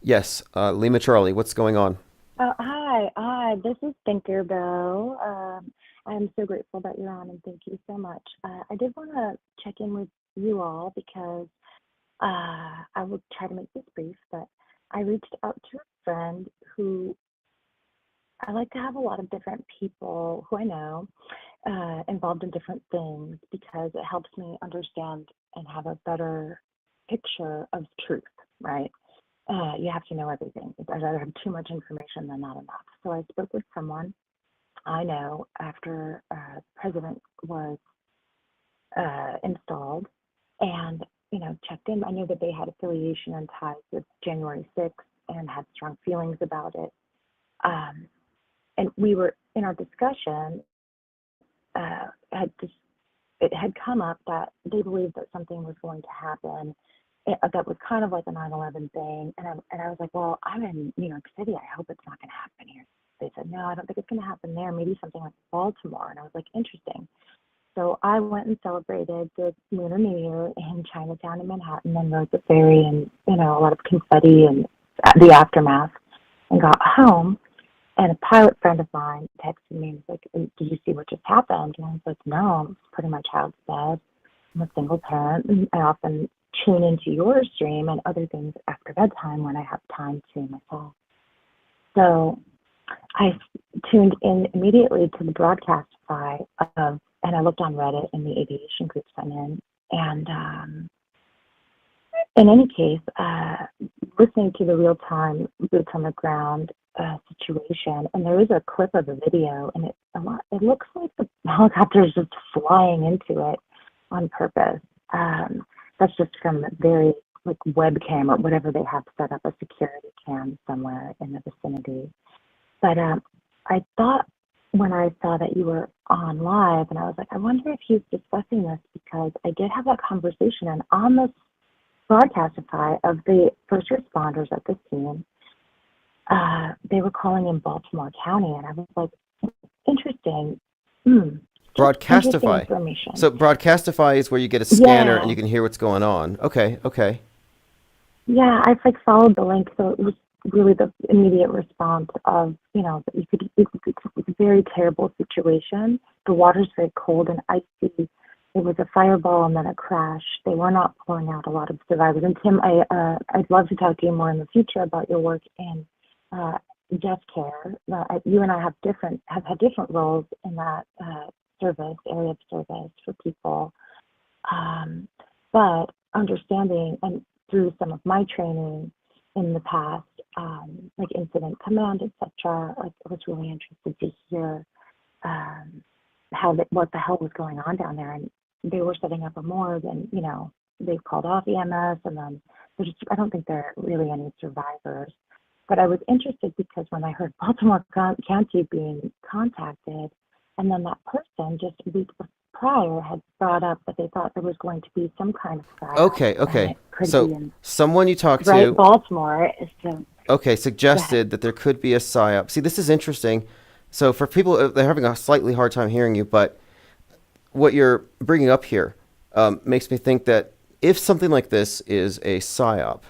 Yes. Lima Charlie, what's going on? Hi. This is Tinkerbell. I'm so grateful that you're on, and thank you so much. I did want to check in with you all because I will try to make this brief, but I reached out to a friend who I like to have a lot of different people who I know involved in different things because it helps me understand and have a better picture of truth, right? You have to know everything. I'd rather have too much information than not enough. So I spoke with someone I know after the president was installed and, checked in. I knew that they had affiliation and ties with January 6th and had strong feelings about it. And we were in our discussion, had it had come up that they believed that something was going to happen that was kind of like a 9/11 thing. And I was like, well, I'm in New York City. I hope it's not going to happen here. They said, no, I don't think it's going to happen there. Maybe something like Baltimore. And I was like, interesting. So I went and celebrated the Lunar New Year in Chinatown in Manhattan and rode the ferry and, a lot of confetti and the aftermath, and got home. And a pilot friend of mine texted me and was like, did you see what just happened? And I was like, no, it's pretty much how it's said. I'm a single parent, and I often tune into your stream and other things after bedtime when I have time to myself. So I tuned in immediately to the broadcastify of, and I looked on Reddit and the aviation groups I'm in. And in any case, listening to the real-time boots on the ground situation, and there is a clip of a video, and it looks like the helicopter is just flying into it on purpose. That's just from a very like webcam or whatever they have set up, a security cam somewhere in the vicinity. But I thought when I saw that you were on live, and I was like, I wonder if he's discussing this, because I did have that conversation, and on this broadcastify of the first responders at the scene, they were calling in Baltimore County, and I was like, interesting. Interesting Broadcastify. information. So Broadcastify is where you get a scanner Yeah. and you can hear what's going on. Okay, okay. Yeah, I've like followed the link, so it was really the immediate response of, that it's a very terrible situation. The water's very cold and icy. It was a fireball and then a crash. They were not pulling out a lot of survivors. And Tim, I'd love to talk to you more in the future about your work in death care. You and I have had different roles in that area of service for people. But understanding, and through some of my training in the past, like incident command, etc., like I was really interested to hear what the hell was going on down there. And they were setting up a morgue, and they've called off EMS, and then I don't think there are really any survivors. But I was interested because when I heard Baltimore County being contacted, and then that person just a week prior had brought up that they thought there was going to be some kind of fire. Okay. Could be So in someone you talked right to, Baltimore is to suggested that there could be a psyop. See, this is interesting. So for people, they're having a slightly hard time hearing you, but what you're bringing up here makes me think that if something like this is a psyop,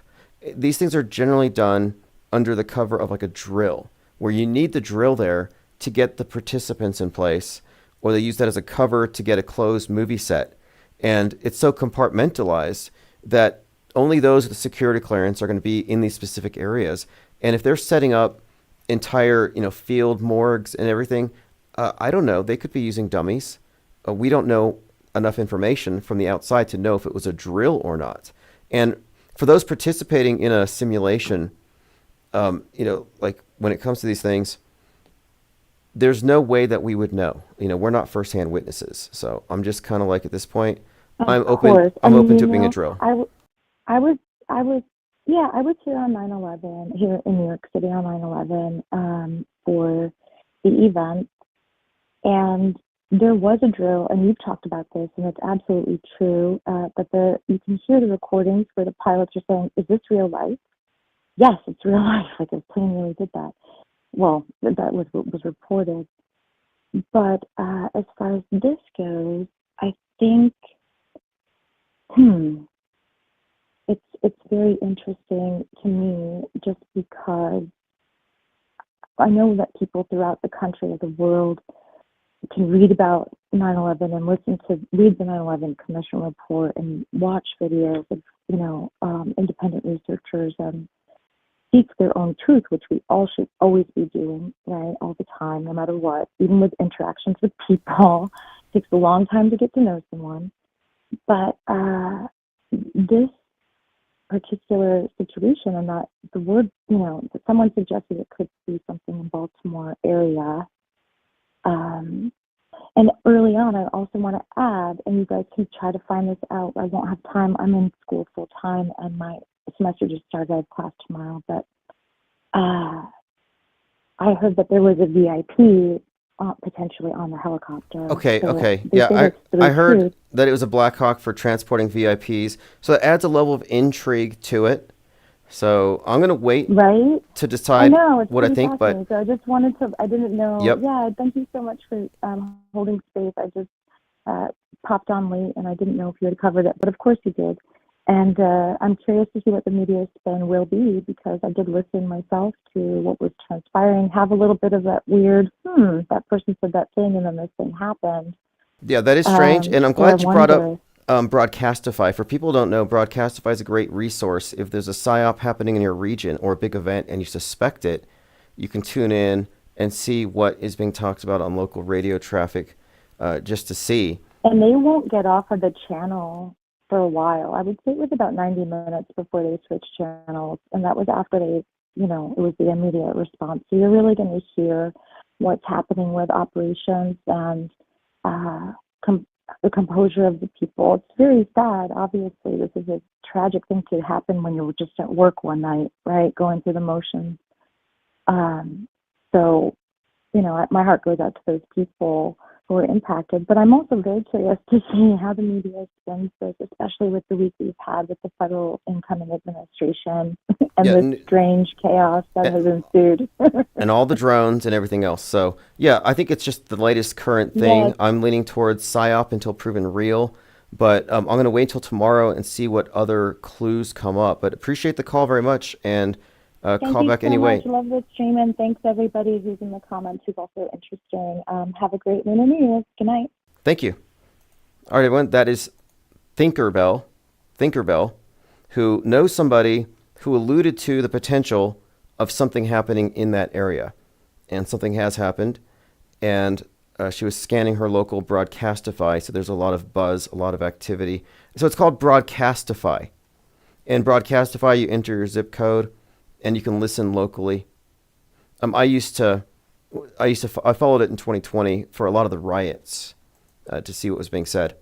these things are generally done under the cover of like a drill, where you need the drill there to get the participants in place, or they use that as a cover to get a closed movie set. And it's so compartmentalized that only those with the security clearance are going to be in these specific areas. And if they're setting up entire, field morgues and everything, I don't know, they could be using dummies. We don't know enough information from the outside to know if it was a drill or not. And for those participating in a simulation, like when it comes to these things, there's no way that we would know. We're not firsthand witnesses. So I'm just kind of like, at this point, I'm open to it being a drill. I was here on 9/11, here in New York City on 9/11 for the event, and there was a drill, and you've talked about this, and it's absolutely true, but you can hear the recordings where the pilots are saying, is this real life? Yes, it's real life, like the plane really did that. Well, that was what was reported. But as far as this goes, I think, it's very interesting to me, just because I know that people throughout the country or the world can read about 9/11 and read the 9/11 Commission report and watch videos of, independent researchers and seek their own truth, which we all should always be doing, right, all the time, no matter what, even with interactions with people. It takes a long time to get to know someone. But this particular situation, and that the word, that someone suggested it could be something in Baltimore area. And early on, I also want to add, and you guys can try to find this out. I won't have time. I'm in school full time, and my semester just started. I have class tomorrow, but I heard that there was a VIP potentially on the helicopter. Okay, So okay. they Yeah, say I it's I through heard truth. that it was a Black Hawk for transporting VIPs. So that adds a level of intrigue to it. So I'm gonna wait Right? to I decide know, it's what I pretty think, but fascinating. So I just wanted to, I didn't know. yep. Yeah, thank you so much for holding space. I just uh, popped on late and I didn't know if you had covered it, but of course you did. And I'm curious to see what the media spin will be because I did listen myself to what was transpiring, have a little bit of that weird, that person said that thing and then this thing happened. Yeah, that is strange, and I'm So I glad you brought up wonder, Broadcastify. For people who don't know, Broadcastify is a great resource. If there's a psyop happening in your region or a big event and you suspect it, you can tune in and see what is being talked about on local radio traffic, just to see. and they won't get off of the channel for a while. I would say it was about 90 minutes before they switched channels, and that was after they, it was the immediate response. So you're really going to hear what's happening with operations and uh, the composure of the people. It's very sad. Obviously, this is a tragic thing to happen when you're just at work one night, right, going through the motions. So my heart goes out to those people who are impacted. But I'm also very curious to see how the media spins this, especially with the week we've had with the federal incoming administration and Yeah, this strange chaos that a- has ensued. and all the drones and everything else. So yeah, I think it's just the latest current thing. Yes, I'm leaning towards psyop until proven real, but I'm going to wait until tomorrow and see what other clues come up. But appreciate the call very much, and thank call you back so much. anyway. Love this stream, and thanks everybody who's in the comments who's also interesting. Have a great Lunar New Year. Good night. Thank you. All right, everyone. That is Thinkerbell, who knows somebody who alluded to the potential of something happening in that area, and something has happened. And she was scanning her local Broadcastify, so there's a lot of buzz, a lot of activity. So it's called Broadcastify. In Broadcastify, you enter your zip code, and you can listen locally. I followed it in 2020 for a lot of the riots, to see what was being said.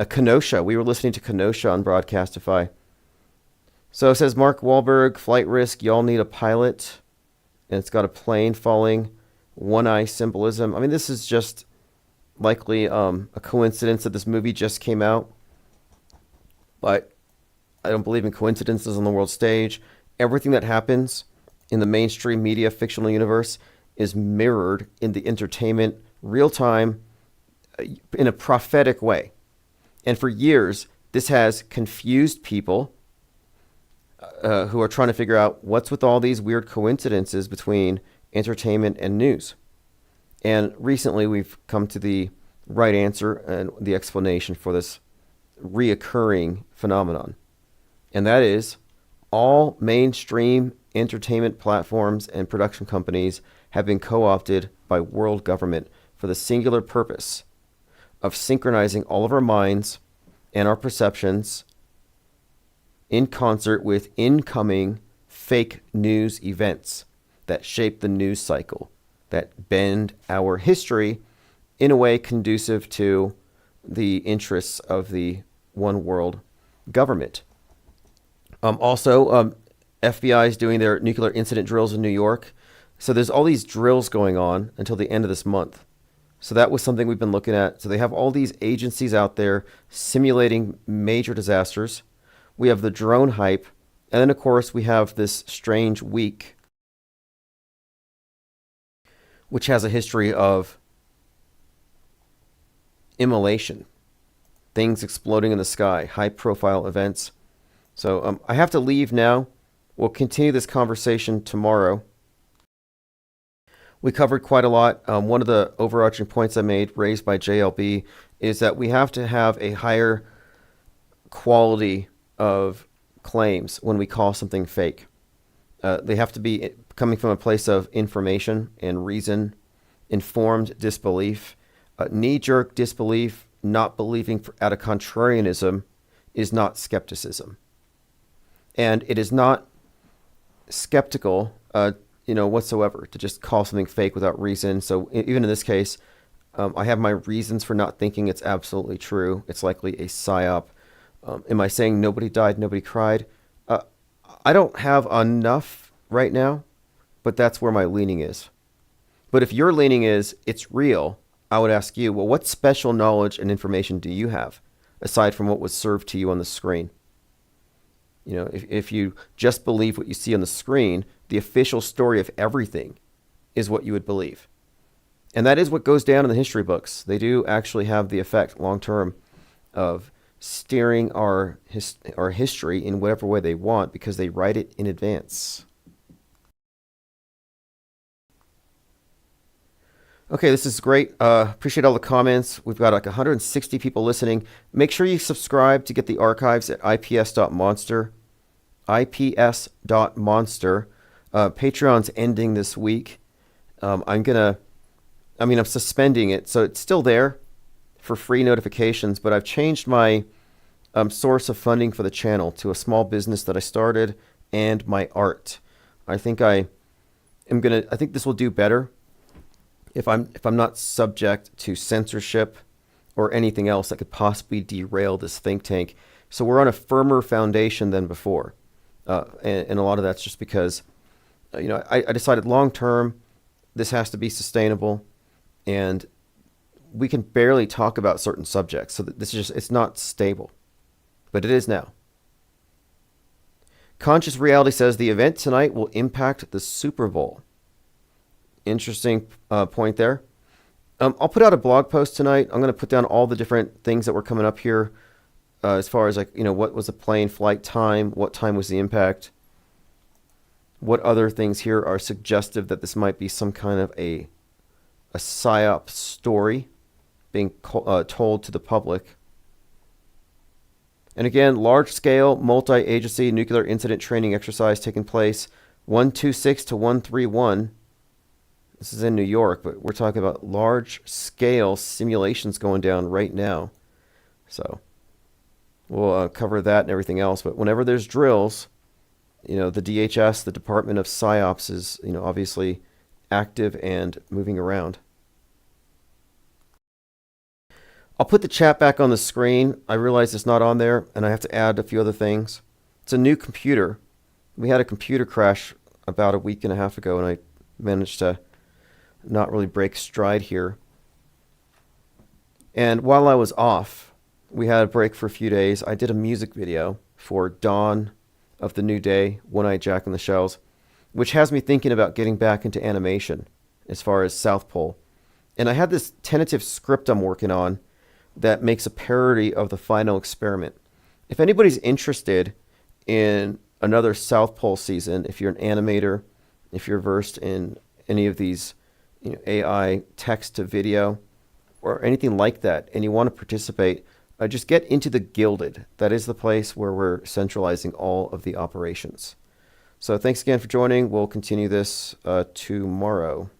Kenosha, we were listening to Kenosha on Broadcastify. So it says Mark Wahlberg, flight risk, y'all need a pilot. And it's got a plane falling, one eye symbolism. I mean, this is just likely a coincidence that this movie just came out. But I don't believe in coincidences on the world stage. Everything that happens in the mainstream media fictional universe is mirrored in the entertainment real time, in a prophetic way. And for years, this has confused people who are trying to figure out what's with all these weird coincidences between entertainment and news. And recently, we've come to the right answer and the explanation for this reoccurring phenomenon. And that is all mainstream entertainment platforms and production companies have been co-opted by world government for the singular purpose of synchronizing all of our minds and our perceptions in concert with incoming fake news events that shape the news cycle, that bend our history in a way conducive to the interests of the one world government. Also, FBI is doing their nuclear incident drills in New York. So there's all these drills going on until the end of this month. So that was something we've been looking at. So they have all these agencies out there simulating major disasters. We have the drone hype. And then, of course, we have this strange week, which has a history of immolation, things exploding in the sky, high-profile events. So I have to leave now. We'll continue this conversation tomorrow. We covered quite a lot. One of the overarching points I made, raised by JLB, is that we have to have a higher quality of claims when we call something fake. They have to be coming from a place of information and reason, informed disbelief. Knee-jerk disbelief, not believing out of contrarianism, is not skepticism. And it is not skeptical, whatsoever, to just call something fake without reason. So even in this case, I have my reasons for not thinking it's absolutely true. It's likely a psyop. Am I saying nobody died, nobody cried? I don't have enough right now, but that's where my leaning is. But if your leaning is it's real, I would ask you, well, what special knowledge and information do you have aside from what was served to you on the screen? You know, if you just believe what you see on the screen, the official story of everything is what you would believe. And that is what goes down in the history books. They do actually have the effect long term of steering our history in whatever way they want because they write it in advance. Okay, this is great. Appreciate all the comments. We've got like 160 people listening. Make sure you subscribe to get the archives at ips.monster. ips.monster. Patreon's ending this week. I'm suspending it, so it's still there for free notifications, but I've changed my source of funding for the channel to a small business that I started and my art. I think this will do better if I'm not subject to censorship or anything else that could possibly derail this think tank. So we're on a firmer foundation than before. And a lot of that's just because, I decided long term, this has to be sustainable, and we can barely talk about certain subjects. So this is it's not stable, but it is now. Conscious Reality says the event tonight will impact the Super Bowl. Interesting point there. I'll put out a blog post tonight. I'm going to put down all the different things that were coming up here as far as what was the plane flight time, what time was the impact, what other things here are suggestive that this might be some kind of a PSYOP story being told to the public. And again, large-scale, multi-agency nuclear incident training exercise taking place 126 to 131. This is in New York, but we're talking about large-scale simulations going down right now. So we'll cover that and everything else. But whenever there's drills, the DHS, the Department of PSYOPs, is obviously active and moving around. I'll put the chat back on the screen. I realize it's not on there, and I have to add a few other things. It's a new computer. We had a computer crash about a week and a half ago, and I managed to not really break stride here. And while I was off, we had a break for a few days. I did a music video for Dawn of the New Day, One-Eyed Jack and the Shells, which has me thinking about getting back into animation as far as South Pole. And I had this tentative script I'm working on that makes a parody of the final experiment. If anybody's interested in another South Pole season, if you're an animator, if you're versed in any of these AI text to video or anything like that, and you want to participate, just get into the Gilded. That is the place where we're centralizing all of the operations. So thanks again for joining. We'll continue this tomorrow.